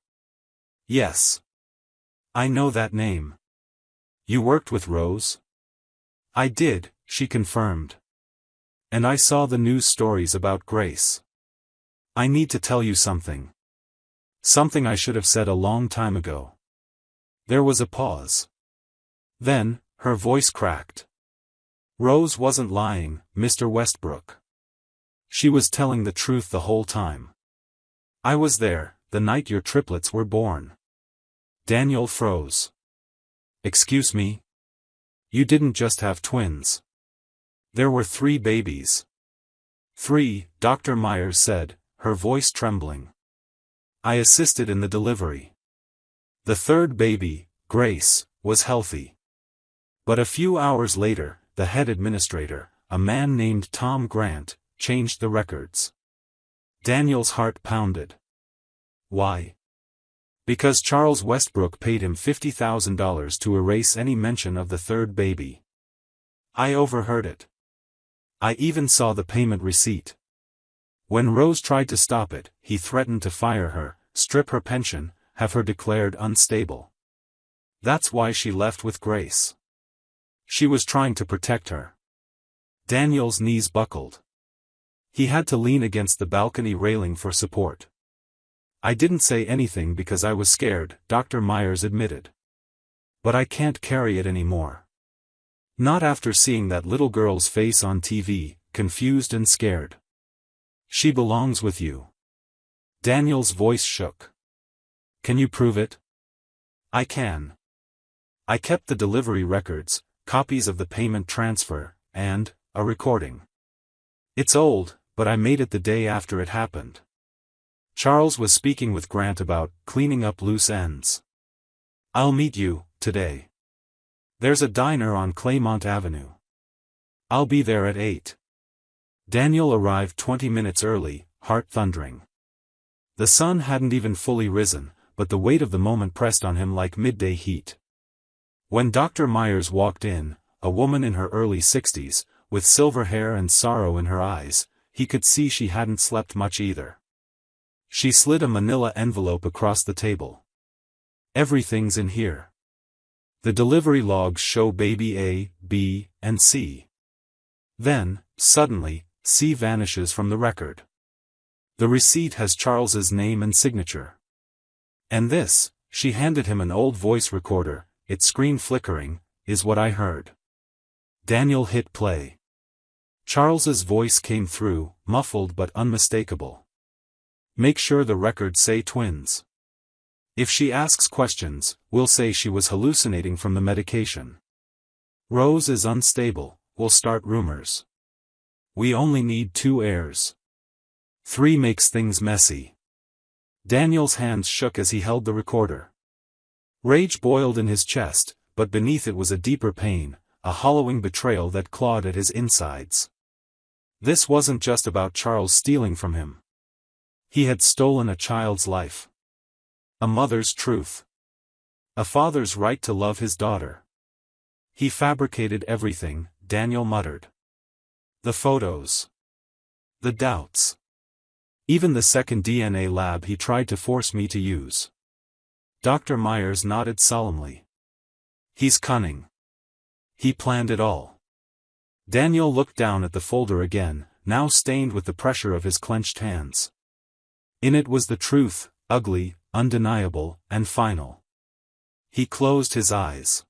"Yes. I know that name. You worked with Rose?" "I did," she confirmed. "And I saw the news stories about Grace. I need to tell you something. Something I should have said a long time ago." There was a pause. Then, her voice cracked. "Rose wasn't lying, Mr. Westbrook. She was telling the truth the whole time. I was there, the night your triplets were born." Daniel froze. "Excuse me? You didn't just have twins. There were 3 babies." "3, Dr. Myers said, her voice trembling. "I assisted in the delivery. The 3rd baby, Grace, was healthy. But a few hours later, the head administrator, a man named Tom Grant, changed the records." Daniel's heart pounded. "Why?" "Because Charles Westbrook paid him $50,000 to erase any mention of the 3rd baby. I overheard it. I even saw the payment receipt. When Rose tried to stop it, he threatened to fire her, strip her pension, have her declared unstable. That's why she left with Grace. She was trying to protect her." Daniel's knees buckled. He had to lean against the balcony railing for support. "I didn't say anything because I was scared," Dr. Myers admitted. "But I can't carry it anymore. Not after seeing that little girl's face on TV, confused and scared. She belongs with you." Daniel's voice shook. "Can you prove it?" "I can. I kept the delivery records, copies of the payment transfer, and a recording. It's old, but I made it the day after it happened. Charles was speaking with Grant about cleaning up loose ends. I'll meet you, today. There's a diner on Claymont Avenue. I'll be there at 8. Daniel arrived 20 minutes early, heart thundering. The sun hadn't even fully risen, but the weight of the moment pressed on him like midday heat. When Dr. Myers walked in, a woman in her early 60s, with silver hair and sorrow in her eyes, he could see she hadn't slept much either. She slid a manila envelope across the table. "Everything's in here. The delivery logs show baby A, B, and C." Then, suddenly, C vanishes from the record. The receipt has Charles's name and signature. "And this," she handed him an old voice recorder, its screen flickering, "is what I heard." Daniel hit play. Charles's voice came through, muffled but unmistakable. "Make sure the records say twins. If she asks questions, we'll say she was hallucinating from the medication. Rose is unstable, we'll start rumors. We only need 2 heirs. 3 makes things messy." Daniel's hands shook as he held the recorder. Rage boiled in his chest, but beneath it was a deeper pain, a hollowing betrayal that clawed at his insides. This wasn't just about Charles stealing from him. He had stolen a child's life. A mother's truth. A father's right to love his daughter. He fabricated everything, Daniel muttered. The photos. The doubts. Even the second DNA lab he tried to force me to use. Dr. Myers nodded solemnly. He's cunning. He planned it all. Daniel looked down at the folder again, now stained with the pressure of his clenched hands. In it was the truth, ugly, undeniable, and final. He closed his eyes.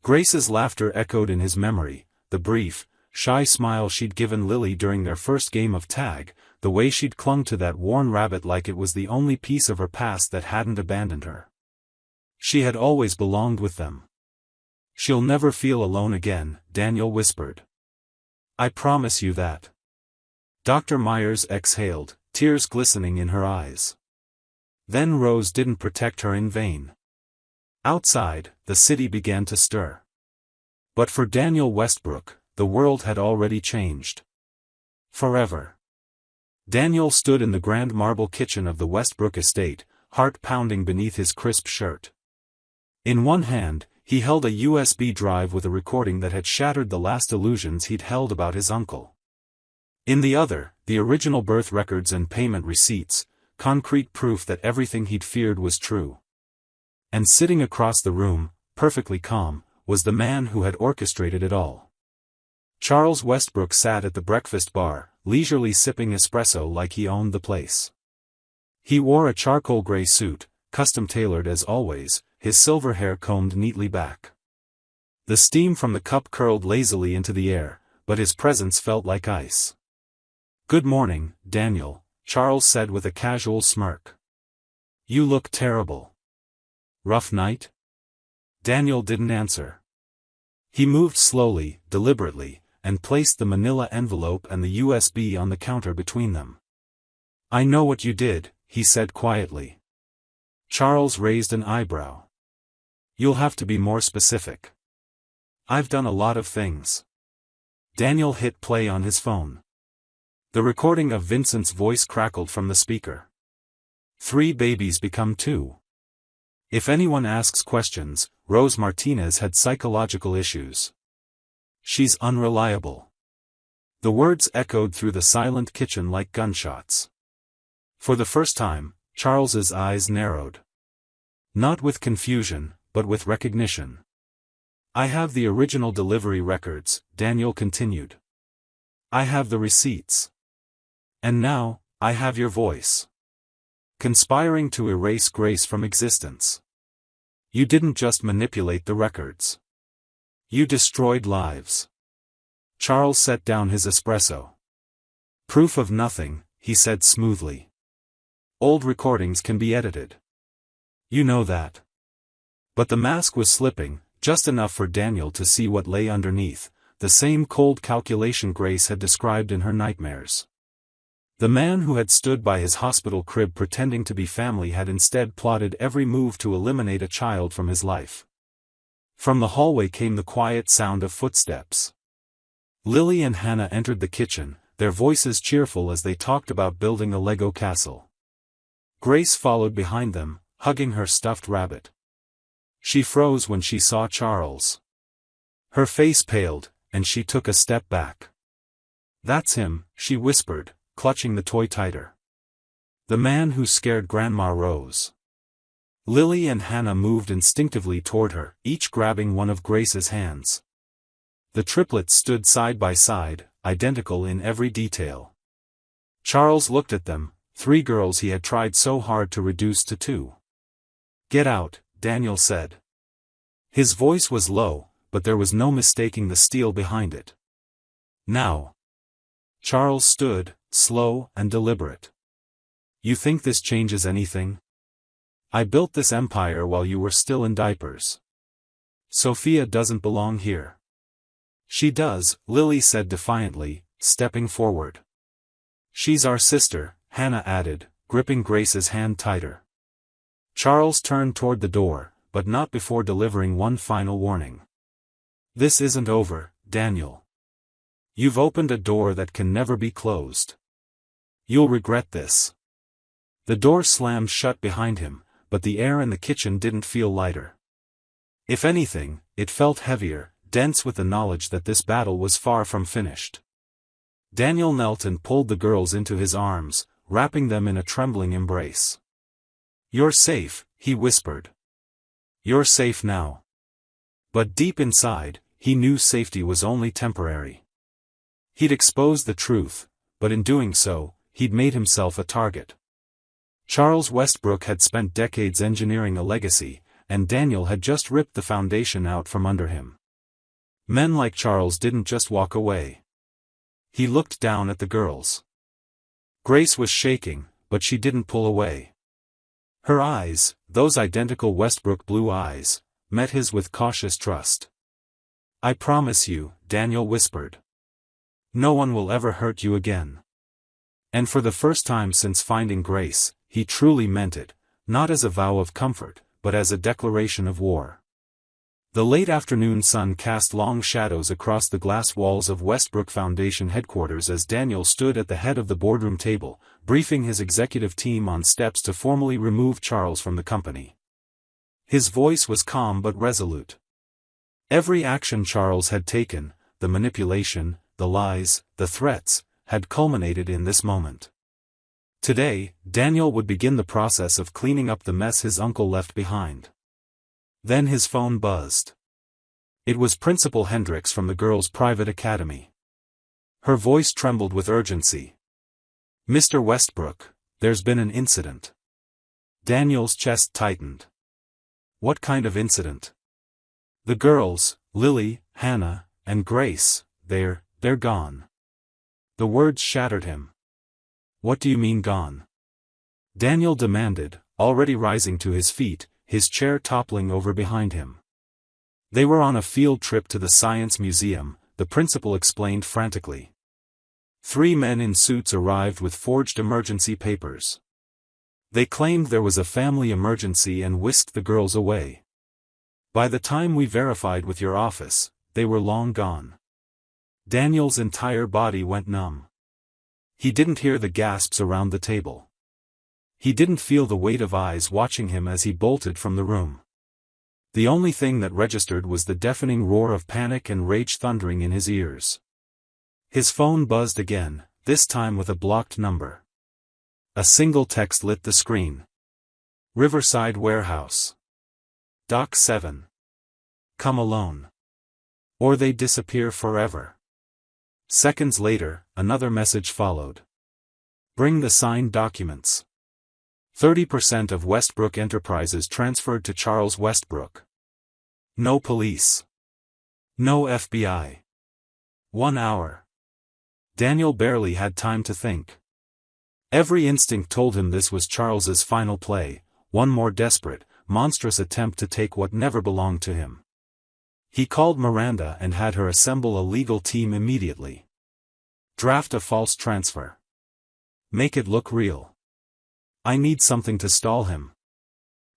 Grace's laughter echoed in his memory, the brief, shy smile she'd given Lily during their first game of tag, the way she'd clung to that worn rabbit like it was the only piece of her past that hadn't abandoned her. She had always belonged with them. "She'll never feel alone again," Daniel whispered. "I promise you that." Dr. Myers exhaled, tears glistening in her eyes. Then Rose didn't protect her in vain. Outside, the city began to stir. But for Daniel Westbrook, the world had already changed. Forever. Daniel stood in the grand marble kitchen of the Westbrook estate, heart pounding beneath his crisp shirt. In one hand, he held a USB drive with a recording that had shattered the last illusions he'd held about his uncle. In the other, the original birth records and payment receipts, concrete proof that everything he'd feared was true. And sitting across the room, perfectly calm, was the man who had orchestrated it all. Charles Westbrook sat at the breakfast bar, leisurely sipping espresso like he owned the place. He wore a charcoal gray suit, custom-tailored as always, his silver hair combed neatly back. The steam from the cup curled lazily into the air, but his presence felt like ice. "Good morning, Daniel," Charles said with a casual smirk. "You look terrible. Rough night?" Daniel didn't answer. He moved slowly, deliberately, and placed the manila envelope and the USB on the counter between them. "I know what you did," he said quietly. Charles raised an eyebrow. "You'll have to be more specific." "I've done a lot of things." Daniel hit play on his phone. The recording of Vincent's voice crackled from the speaker. 3 babies become 2. If anyone asks questions, Rose Martinez had psychological issues. She's unreliable. The words echoed through the silent kitchen like gunshots. For the first time, Charles's eyes narrowed. Not with confusion, but with recognition. "I have the original delivery records," Daniel continued. "I have the receipts. And now, I have your voice. Conspiring to erase Grace from existence. You didn't just manipulate the records. You destroyed lives." Charles set down his espresso. "Proof of nothing," he said smoothly. "Old recordings can be edited. You know that." But the mask was slipping, just enough for Daniel to see what lay underneath, the same cold calculation Grace had described in her nightmares. The man who had stood by his hospital crib pretending to be family had instead plotted every move to eliminate a child from his life. From the hallway came the quiet sound of footsteps. Lily and Hannah entered the kitchen, their voices cheerful as they talked about building a Lego castle. Grace followed behind them, hugging her stuffed rabbit. She froze when she saw Charles. Her face paled, and she took a step back. "That's him," she whispered, clutching the toy tighter. "The man who scared Grandma Rose." Lily and Hannah moved instinctively toward her, each grabbing one of Grace's hands. The triplets stood side by side, identical in every detail. Charles looked at them, 3 girls he had tried so hard to reduce to 2. "Get out," Daniel said. His voice was low, but there was no mistaking the steel behind it. "Now." Charles stood, slow and deliberate. "You think this changes anything? I built this empire while you were still in diapers. Sophia doesn't belong here." "She does," Lily said defiantly, stepping forward. "She's our sister," Hannah added, gripping Grace's hand tighter. Charles turned toward the door, but not before delivering one final warning. "This isn't over, Daniel. You've opened a door that can never be closed. You'll regret this." The door slammed shut behind him, but the air in the kitchen didn't feel lighter. If anything, it felt heavier, dense with the knowledge that this battle was far from finished. Daniel knelt and pulled the girls into his arms, wrapping them in a trembling embrace. "You're safe," he whispered. "You're safe now." But deep inside, he knew safety was only temporary. He'd exposed the truth, but in doing so, he'd made himself a target. Charles Westbrook had spent decades engineering a legacy, and Daniel had just ripped the foundation out from under him. Men like Charles didn't just walk away. He looked down at the girls. Grace was shaking, but she didn't pull away. Her eyes, those identical Westbrook blue eyes, met his with cautious trust. "I promise you," Daniel whispered. "No one will ever hurt you again. And for the first time since finding Grace, he truly meant it, not as a vow of comfort, but as a declaration of war. The late afternoon sun cast long shadows across the glass walls of Westbrook Foundation headquarters as Daniel stood at the head of the boardroom table, briefing his executive team on steps to formally remove Charles from the company. His voice was calm but resolute. Every action Charles had taken, the manipulation, the lies, the threats, had culminated in this moment. Today, Daniel would begin the process of cleaning up the mess his uncle left behind. Then his phone buzzed. It was Principal Hendricks from the girls' private academy. Her voice trembled with urgency. "Mr. Westbrook, there's been an incident." Daniel's chest tightened. "What kind of incident?" "The girls, Lily, Hannah, and Grace, they're gone." The words shattered him. "What do you mean gone?" Daniel demanded, already rising to his feet, his chair toppling over behind him. "They were on a field trip to the Science Museum," the principal explained frantically. 3 men in suits arrived with forged emergency papers. They claimed there was a family emergency and whisked the girls away. By the time we verified with your office, they were long gone. Daniel's entire body went numb. He didn't hear the gasps around the table. He didn't feel the weight of eyes watching him as he bolted from the room. The only thing that registered was the deafening roar of panic and rage thundering in his ears. His phone buzzed again, this time with a blocked number. A single text lit the screen. "Riverside Warehouse. Dock 7. Come alone. Or they disappear forever." Seconds later, another message followed. "Bring the signed documents. 30% of Westbrook Enterprises transferred to Charles Westbrook. No police. No FBI. 1 hour." Daniel barely had time to think. Every instinct told him this was Charles's final play, one more desperate, monstrous attempt to take what never belonged to him. He called Miranda and had her assemble a legal team immediately. "Draft a false transfer. Make it look real. I need something to stall him."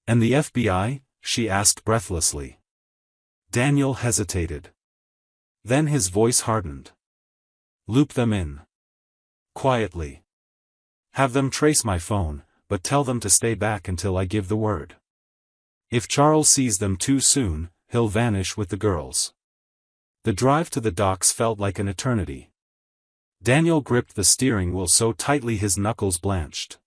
"And the FBI?" she asked breathlessly. Daniel hesitated. Then his voice hardened. "Loop them in. Quietly. Have them trace my phone, but tell them to stay back until I give the word. If Charles sees them too soon, he'll vanish with the girls." The drive to the docks felt like an eternity. Daniel gripped the steering wheel so tightly his knuckles blanched.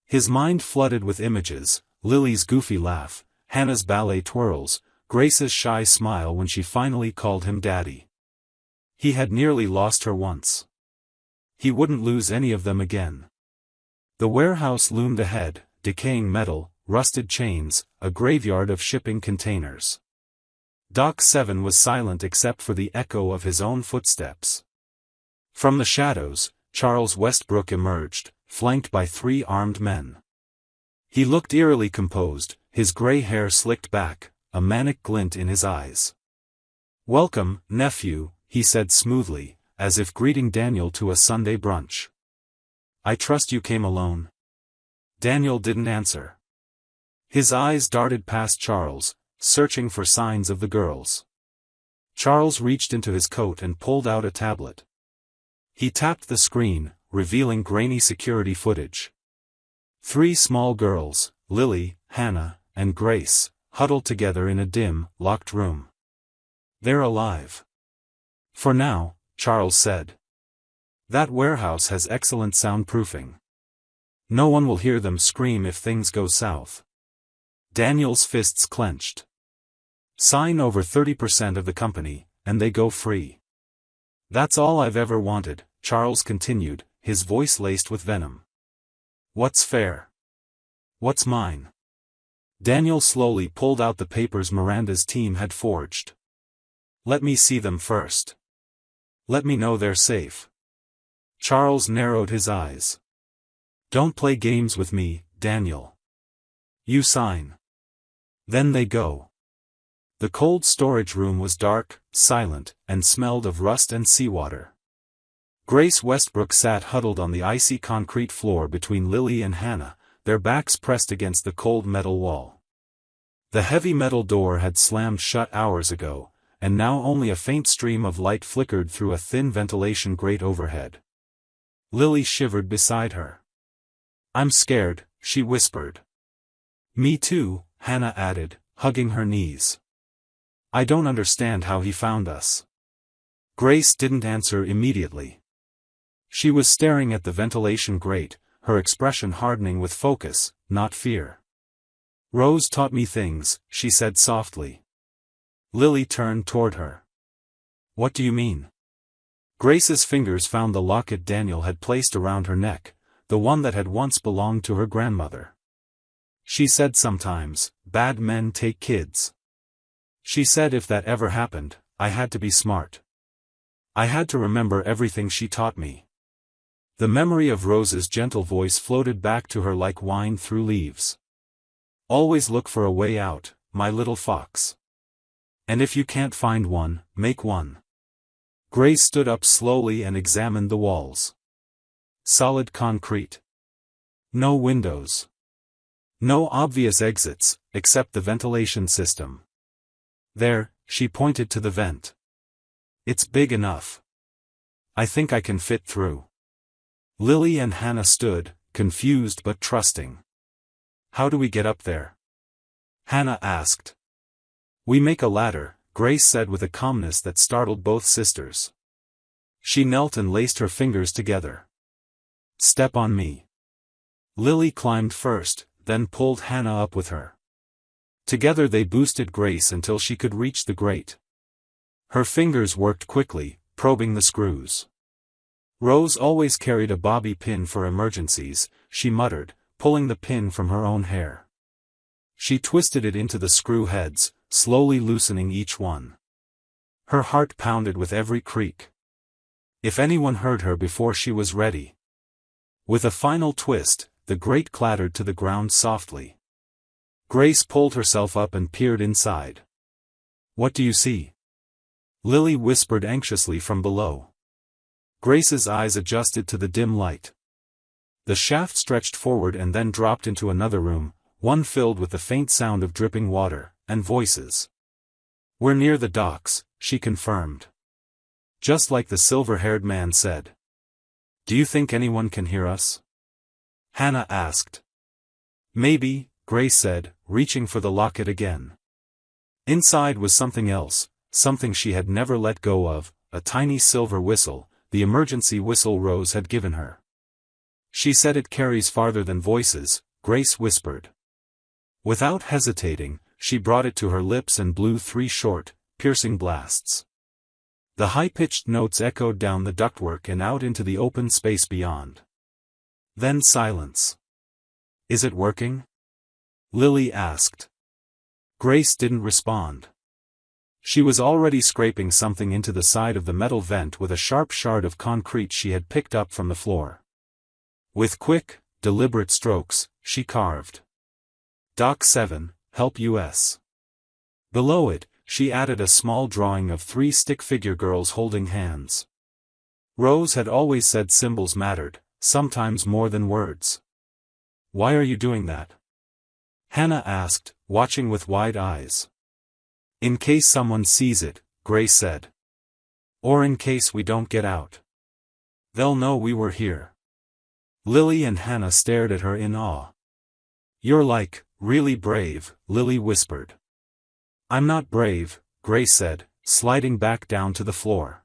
His mind flooded with images: Lily's goofy laugh, Hannah's ballet twirls, Grace's shy smile when she finally called him daddy. He had nearly lost her once. He wouldn't lose any of them again. The warehouse loomed ahead, decaying metal, rusted chains, a graveyard of shipping containers. Dock 7 was silent except for the echo of his own footsteps. From the shadows, Charles Westbrook emerged, flanked by 3 armed men. He looked eerily composed, his gray hair slicked back, a manic glint in his eyes. "Welcome, nephew," he said smoothly, as if greeting Daniel to a Sunday brunch. "I trust you came alone?" Daniel didn't answer. His eyes darted past Charles, searching for signs of the girls. Charles reached into his coat and pulled out a tablet. He tapped the screen, revealing grainy security footage. 3 small girls, Lily, Hannah, and Grace, huddled together in a dim, locked room. "They're alive. For now," Charles said. "That warehouse has excellent soundproofing. No one will hear them scream if things go south." Daniel's fists clenched. "Sign over 30% of the company, and they go free. That's all I've ever wanted," Charles continued, his voice laced with venom. "What's fair? What's mine?" Daniel slowly pulled out the papers Miranda's team had forged. "Let me see them first. Let me know they're safe." Charles narrowed his eyes. "Don't play games with me, Daniel. You sign. Then they go." The cold storage room was dark, silent, and smelled of rust and seawater. Grace Westbrook sat huddled on the icy concrete floor between Lily and Hannah, their backs pressed against the cold metal wall. The heavy metal door had slammed shut hours ago, and now only a faint stream of light flickered through a thin ventilation grate overhead. Lily shivered beside her. "I'm scared," she whispered. "Me too," Hannah added, hugging her knees. "I don't understand how he found us." Grace didn't answer immediately. She was staring at the ventilation grate, her expression hardening with focus, not fear. "Rose taught me things," she said softly. Lily turned toward her. "What do you mean?" Grace's fingers found the locket Daniel had placed around her neck, the one that had once belonged to her grandmother. "She said sometimes, bad men take kids. She said if that ever happened, I had to be smart. I had to remember everything she taught me." The memory of Rose's gentle voice floated back to her like wine through leaves. "Always look for a way out, my little fox. And if you can't find one, make one." Grace stood up slowly and examined the walls. Solid concrete. No windows. No obvious exits, except the ventilation system. "There," she pointed to the vent. "It's big enough. I think I can fit through." Lily and Hannah stood, confused but trusting. "How do we get up there?" Hannah asked. "We make a ladder," Grace said with a calmness that startled both sisters. She knelt and laced her fingers together. "Step on me." Lily climbed first, then pulled Hannah up with her. Together they boosted Grace until she could reach the grate. Her fingers worked quickly, probing the screws. "Rose always carried a bobby pin for emergencies," she muttered, pulling the pin from her own hair. She twisted it into the screw heads, slowly loosening each one. Her heart pounded with every creak. If anyone heard her before she was ready. With a final twist, the grate clattered to the ground softly. Grace pulled herself up and peered inside. "What do you see?" Lily whispered anxiously from below. Grace's eyes adjusted to the dim light. The shaft stretched forward and then dropped into another room, one filled with the faint sound of dripping water, and voices. "We're near the docks," she confirmed. Just like the silver-haired man said. "Do you think anyone can hear us?" Hannah asked. "Maybe," Grace said, reaching for the locket again. Inside was something else, something she had never let go of, a tiny silver whistle, the emergency whistle Rose had given her. "She said it carries farther than voices," Grace whispered. Without hesitating, she brought it to her lips and blew 3 short, piercing blasts. The high-pitched notes echoed down the ductwork and out into the open space beyond. Then silence. "Is it working?" Lily asked. Grace didn't respond. She was already scraping something into the side of the metal vent with a sharp shard of concrete she had picked up from the floor. With quick, deliberate strokes, she carved. "Dock 7, Help US." Below it, she added a small drawing of 3 stick-figure girls holding hands. Rose had always said symbols mattered, sometimes more than words. "Why are you doing that?" Hannah asked, watching with wide eyes. "In case someone sees it," Grace said. "Or in case we don't get out. They'll know we were here." Lily and Hannah stared at her in awe. "You're like, really brave," Lily whispered. "I'm not brave," Grace said, sliding back down to the floor.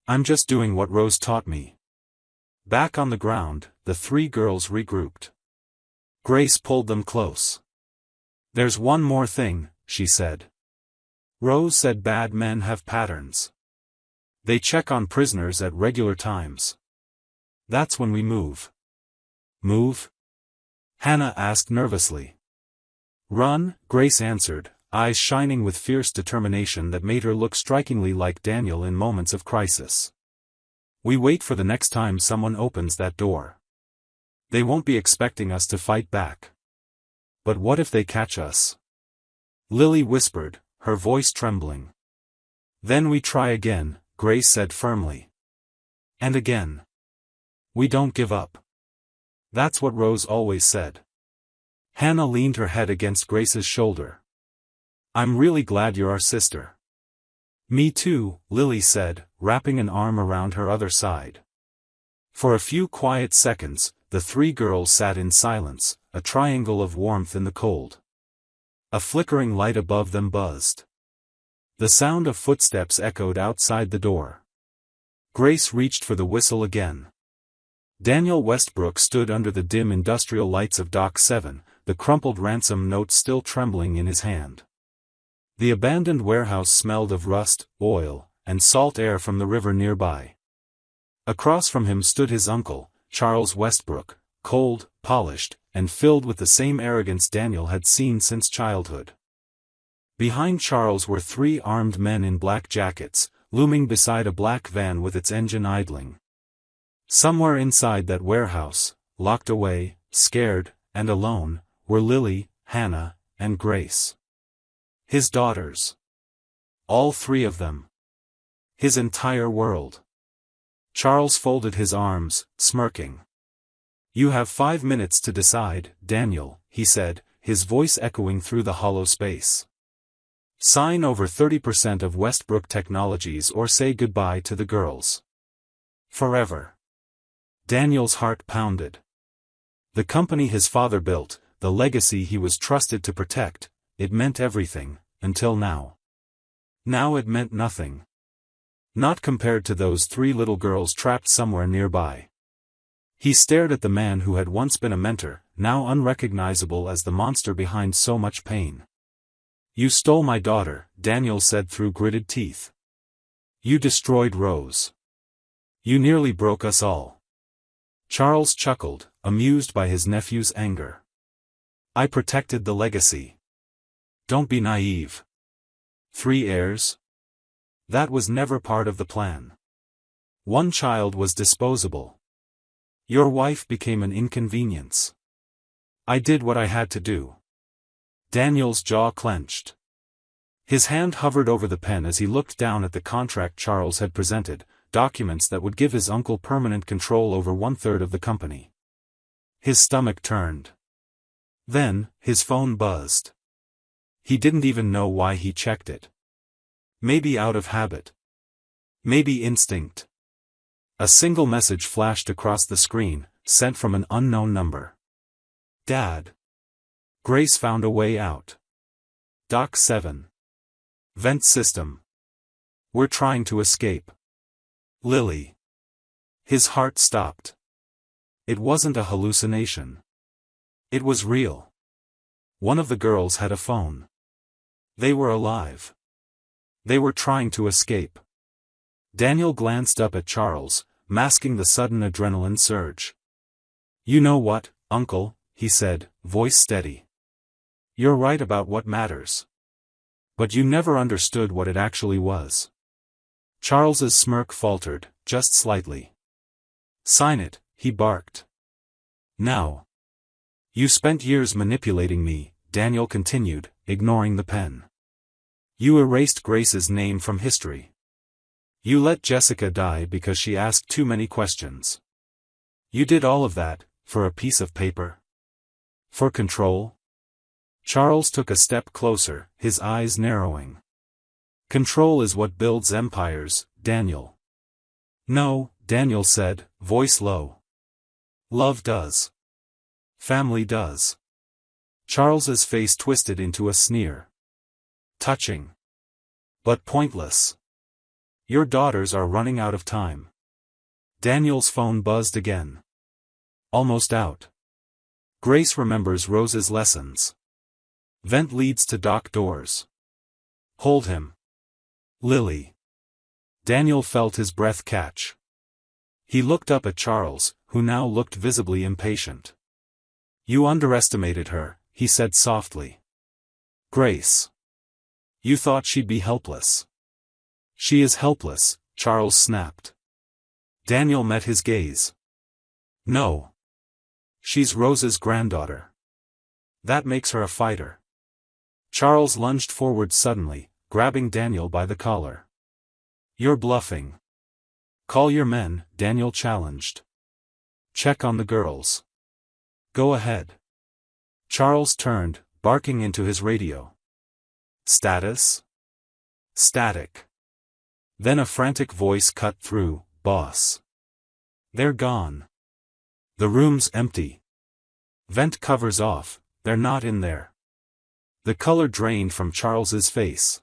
"I'm just doing what Rose taught me." Back on the ground, the 3 girls regrouped. Grace pulled them close. "There's one more thing," she said. "Rose said bad men have patterns. They check on prisoners at regular times. That's when we move." "Move?" Hannah asked nervously. "Run," Grace answered, eyes shining with fierce determination that made her look strikingly like Daniel in moments of crisis. "We wait for the next time someone opens that door. They won't be expecting us to fight back. But what if they catch us?" Lily whispered, her voice trembling. "Then we try again," Grace said firmly. And again. We don't give up. That's what Rose always said. Hannah leaned her head against Grace's shoulder. I'm really glad you're our sister. Me too, Lily said, wrapping an arm around her other side. For a few quiet seconds, the three girls sat in silence, a triangle of warmth in the cold. A flickering light above them buzzed. The sound of footsteps echoed outside the door. Grace reached for the whistle again. Daniel Westbrook stood under the dim industrial lights of Dock 7, the crumpled ransom note still trembling in his hand. The abandoned warehouse smelled of rust, oil, and salt air from the river nearby. Across from him stood his uncle, Charles Westbrook, cold, polished, and filled with the same arrogance Daniel had seen since childhood. Behind Charles were three armed men in black jackets, looming beside a black van with its engine idling. Somewhere inside that warehouse, locked away, scared, and alone, were Lily, Hannah, and Grace. His daughters. All three of them. His entire world. Charles folded his arms, smirking. You have 5 minutes to decide, Daniel, he said, his voice echoing through the hollow space. Sign over 30% of Westbrook Technologies or say goodbye to the girls. Forever. Daniel's heart pounded. The company his father built, the legacy he was trusted to protect, it meant everything, until now. Now it meant nothing. Not compared to those three little girls trapped somewhere nearby. He stared at the man who had once been a mentor, now unrecognizable as the monster behind so much pain. You stole my daughter, Daniel said through gritted teeth. You destroyed Rose. You nearly broke us all. Charles chuckled, amused by his nephew's anger. I protected the legacy. Don't be naive. 3 heirs? That was never part of the plan. One child was disposable. Your wife became an inconvenience. I did what I had to do. Daniel's jaw clenched. His hand hovered over the pen as he looked down at the contract Charles had presented, documents that would give his uncle permanent control over 1/3 of the company. His stomach turned. Then, his phone buzzed. He didn't even know why he checked it. Maybe out of habit. Maybe instinct. A single message flashed across the screen, sent from an unknown number. Dad. Grace found a way out. Dock 7. Vent system. We're trying to escape. Lily. His heart stopped. It wasn't a hallucination. It was real. One of the girls had a phone. They were alive. They were trying to escape. Daniel glanced up at Charles, masking the sudden adrenaline surge. You know what, Uncle, he said, voice steady. You're right about what matters. But you never understood what it actually was. Charles's smirk faltered, just slightly. Sign it, he barked. Now. You spent years manipulating me, Daniel continued, ignoring the pen. You erased Grace's name from history. You let Jessica die because she asked too many questions. You did all of that, for a piece of paper? For control? Charles took a step closer, his eyes narrowing. Control is what builds empires, Daniel. No, Daniel said, voice low. Love does. Family does. Charles's face twisted into a sneer. Touching. But pointless. Your daughters are running out of time. Daniel's phone buzzed again. Almost out. Grace remembers Rose's lessons. Vent leads to dock doors. Hold him. Lily. Daniel felt his breath catch. He looked up at Charles, who now looked visibly impatient. You underestimated her, he said softly. Grace. You thought she'd be helpless. She is helpless, Charles snapped. Daniel met his gaze. No. She's Rose's granddaughter. That makes her a fighter. Charles lunged forward suddenly, grabbing Daniel by the collar. You're bluffing. Call your men, Daniel challenged. Check on the girls. Go ahead. Charles turned, barking into his radio. Status? Static. Then a frantic voice cut through, Boss. They're gone. The room's empty. Vent covers off, they're not in there. The color drained from Charles's face.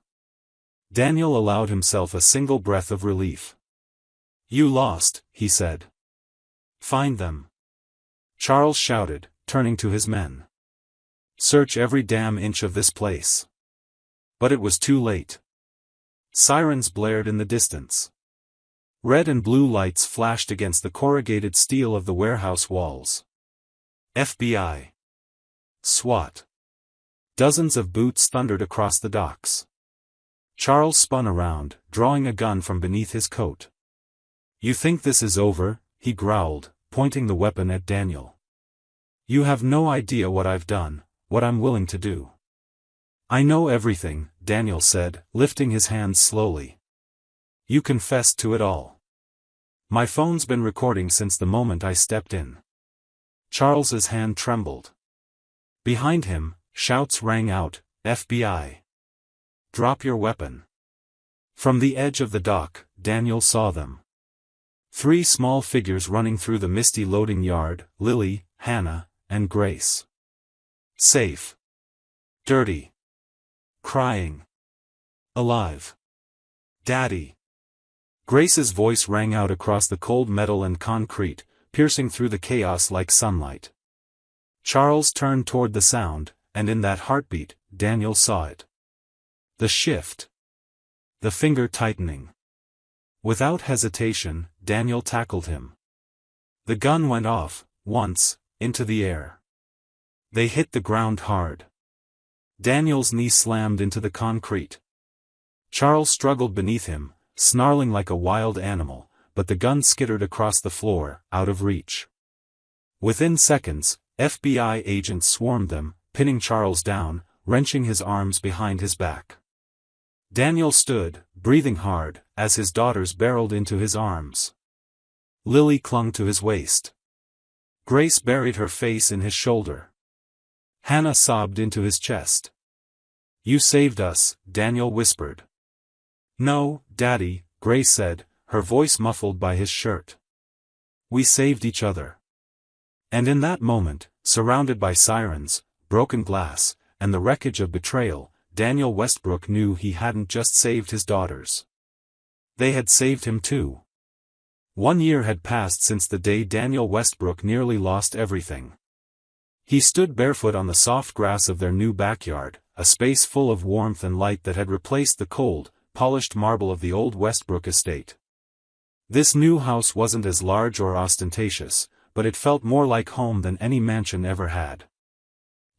Daniel allowed himself a single breath of relief. You lost, he said. Find them. Charles shouted, turning to his men. Search every damn inch of this place. But it was too late. Sirens blared in the distance. Red and blue lights flashed against the corrugated steel of the warehouse walls. FBI. SWAT. Dozens of boots thundered across the docks. Charles spun around, drawing a gun from beneath his coat. You think this is over? He growled, pointing the weapon at Daniel. You have no idea what I've done, what I'm willing to do. I know everything, Daniel said, lifting his hands slowly. You confessed to it all. My phone's been recording since the moment I stepped in. Charles's hand trembled. Behind him, shouts rang out, FBI. Drop your weapon. From the edge of the dock, Daniel saw them. 3 small figures running through the misty loading yard, Lily, Hannah, and Grace. Safe. Dirty. Crying. Alive. Daddy. Grace's voice rang out across the cold metal and concrete, piercing through the chaos like sunlight. Charles turned toward the sound, and in that heartbeat, Daniel saw it. The shift. The finger tightening. Without hesitation, Daniel tackled him. The gun went off, once, into the air. They hit the ground hard. Daniel's knee slammed into the concrete. Charles struggled beneath him, snarling like a wild animal, but the gun skittered across the floor, out of reach. Within seconds, FBI agents swarmed them, pinning Charles down, wrenching his arms behind his back. Daniel stood, breathing hard, as his daughters barreled into his arms. Lily clung to his waist. Grace buried her face in his shoulder. Hannah sobbed into his chest. You saved us, Daniel whispered. No, Daddy, Grace said, her voice muffled by his shirt. We saved each other. And in that moment, surrounded by sirens, broken glass, and the wreckage of betrayal, Daniel Westbrook knew he hadn't just saved his daughters. They had saved him too. 1 year had passed since the day Daniel Westbrook nearly lost everything. He stood barefoot on the soft grass of their new backyard, a space full of warmth and light that had replaced the cold, polished marble of the old Westbrook estate. This new house wasn't as large or ostentatious, but it felt more like home than any mansion ever had.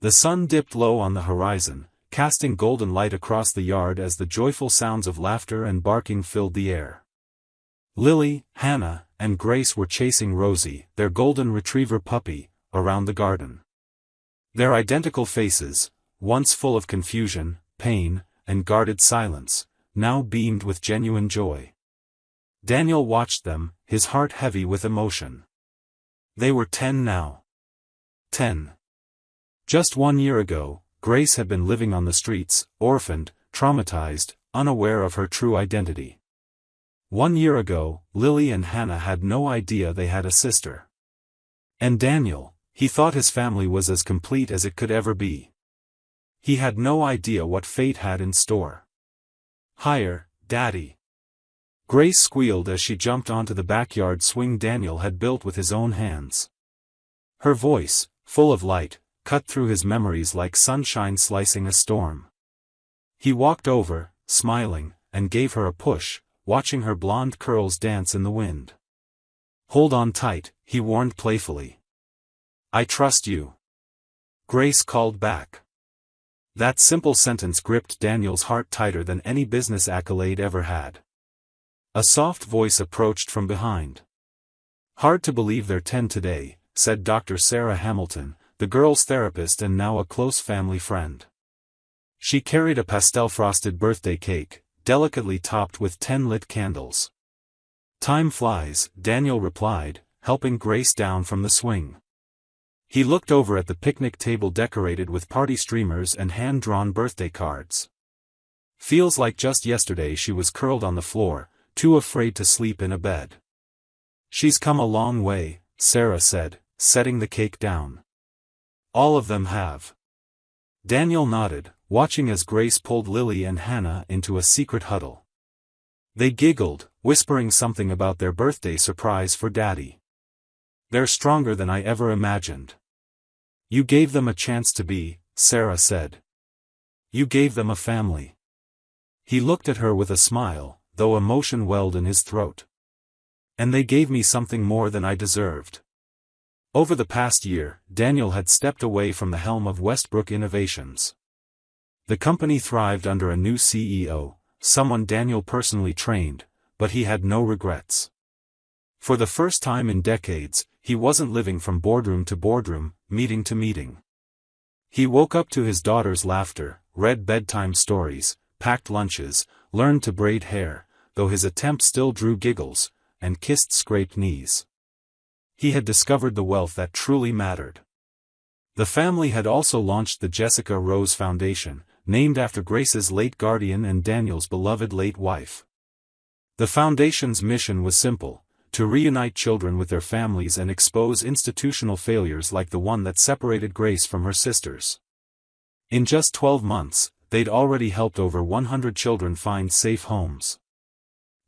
The sun dipped low on the horizon, casting golden light across the yard as the joyful sounds of laughter and barking filled the air. Lily, Hannah, and Grace were chasing Rosie, their golden retriever puppy, around the garden. Their identical faces, once full of confusion, pain, and guarded silence, now beamed with genuine joy. Daniel watched them, his heart heavy with emotion. They were 10 now. 10. Just 1 year ago, Grace had been living on the streets, orphaned, traumatized, unaware of her true identity. 1 year ago, Lily and Hannah had no idea they had a sister. And Daniel, he thought his family was as complete as it could ever be. He had no idea what fate had in store. Higher, Daddy. Grace squealed as she jumped onto the backyard swing Daniel had built with his own hands. Her voice, full of light, cut through his memories like sunshine slicing a storm. He walked over, smiling, and gave her a push, watching her blonde curls dance in the wind. Hold on tight, he warned playfully. I trust you. Grace called back. That simple sentence gripped Daniel's heart tighter than any business accolade ever had. A soft voice approached from behind. Hard to believe they're 10 today, said Dr. Sarah Hamilton, the girl's therapist and now a close family friend. She carried a pastel-frosted birthday cake, delicately topped with 10 lit candles. Time flies, Daniel replied, helping Grace down from the swing. He looked over at the picnic table decorated with party streamers and hand-drawn birthday cards. Feels like just yesterday she was curled on the floor, too afraid to sleep in a bed. She's come a long way, Sarah said, setting the cake down. All of them have. Daniel nodded, watching as Grace pulled Lily and Hannah into a secret huddle. They giggled, whispering something about their birthday surprise for Daddy. They're stronger than I ever imagined. You gave them a chance to be, Sarah said. You gave them a family. He looked at her with a smile, though emotion welled in his throat. And they gave me something more than I deserved. Over the past year, Daniel had stepped away from the helm of Westbrook Innovations. The company thrived under a new CEO, someone Daniel personally trained, but he had no regrets. For the first time in decades, he wasn't living from boardroom to boardroom, meeting to meeting. He woke up to his daughter's laughter, read bedtime stories, packed lunches, learned to braid hair, though his attempts still drew giggles, and kissed scraped knees. He had discovered the wealth that truly mattered. The family had also launched the Jessica Rose Foundation, named after Grace's late guardian and Daniel's beloved late wife. The foundation's mission was simple: to reunite children with their families and expose institutional failures like the one that separated Grace from her sisters. In just 12 months, they'd already helped over 100 children find safe homes.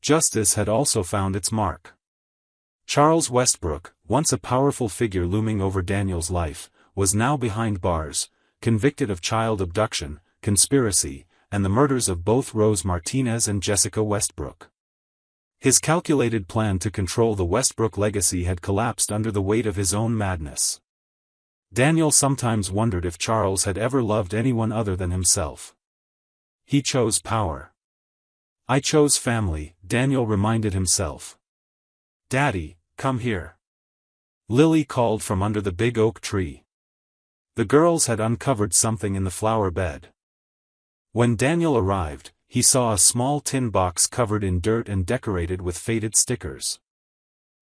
Justice had also found its mark. Charles Westbrook, once a powerful figure looming over Daniel's life, was now behind bars, convicted of child abduction, conspiracy, and the murders of both Rose Martinez and Jessica Westbrook. His calculated plan to control the Westbrook legacy had collapsed under the weight of his own madness. Daniel sometimes wondered if Charles had ever loved anyone other than himself. He chose power. I chose family, Daniel reminded himself. Daddy, come here. Lily called from under the big oak tree. The girls had uncovered something in the flower bed. When Daniel arrived, he saw a small tin box covered in dirt and decorated with faded stickers.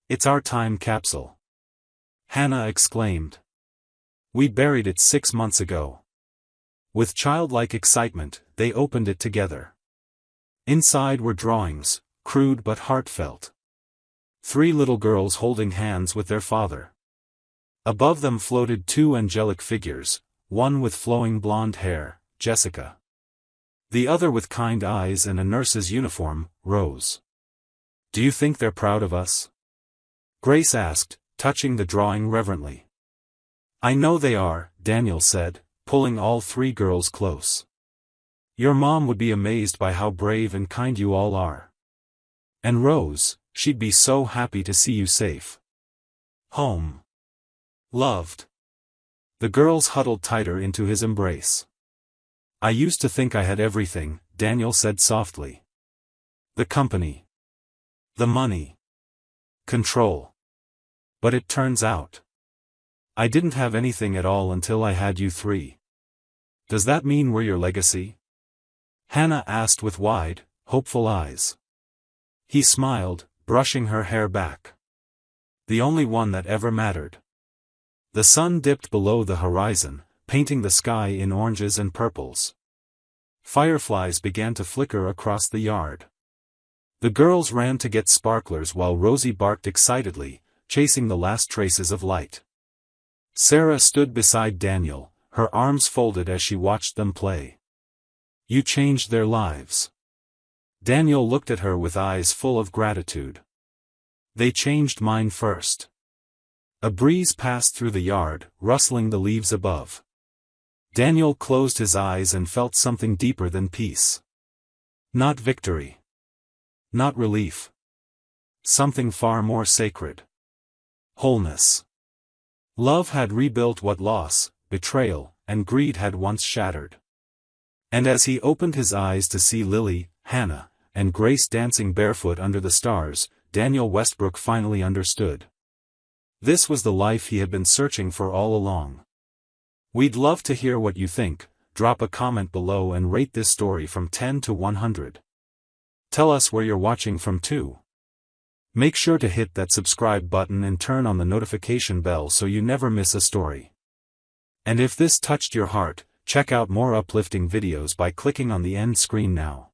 It's our time capsule. Hannah exclaimed. We buried it 6 months ago. With childlike excitement, they opened it together. Inside were drawings, crude but heartfelt. 3 little girls holding hands with their father. Above them floated 2 angelic figures, one with flowing blonde hair, Jessica. The other with kind eyes and a nurse's uniform, Rose. Do you think they're proud of us? Grace asked, touching the drawing reverently. I know they are, Daniel said, pulling all 3 girls close. Your mom would be amazed by how brave and kind you all are. And Rose, she'd be so happy to see you safe. Home. Loved. The girls huddled tighter into his embrace. I used to think I had everything, Daniel said softly. The company. The money. Control. But it turns out I didn't have anything at all until I had you 3. Does that mean we're your legacy? Hannah asked with wide, hopeful eyes. He smiled, brushing her hair back. The only one that ever mattered. The sun dipped below the horizon, painting the sky in oranges and purples. Fireflies began to flicker across the yard. The girls ran to get sparklers while Rosie barked excitedly, chasing the last traces of light. Sarah stood beside Daniel, her arms folded as she watched them play. You changed their lives. Daniel looked at her with eyes full of gratitude. They changed mine first. A breeze passed through the yard, rustling the leaves above. Daniel closed his eyes and felt something deeper than peace. Not victory. Not relief. Something far more sacred. Wholeness. Love had rebuilt what loss, betrayal, and greed had once shattered. And as he opened his eyes to see Lily, Hannah, and Grace dancing barefoot under the stars, Daniel Westbrook finally understood. This was the life he had been searching for all along. We'd love to hear what you think. Drop a comment below and rate this story from 10 to 100. Tell us where you're watching from too. Make sure to hit that subscribe button and turn on the notification bell so you never miss a story. And if this touched your heart, check out more uplifting videos by clicking on the end screen now.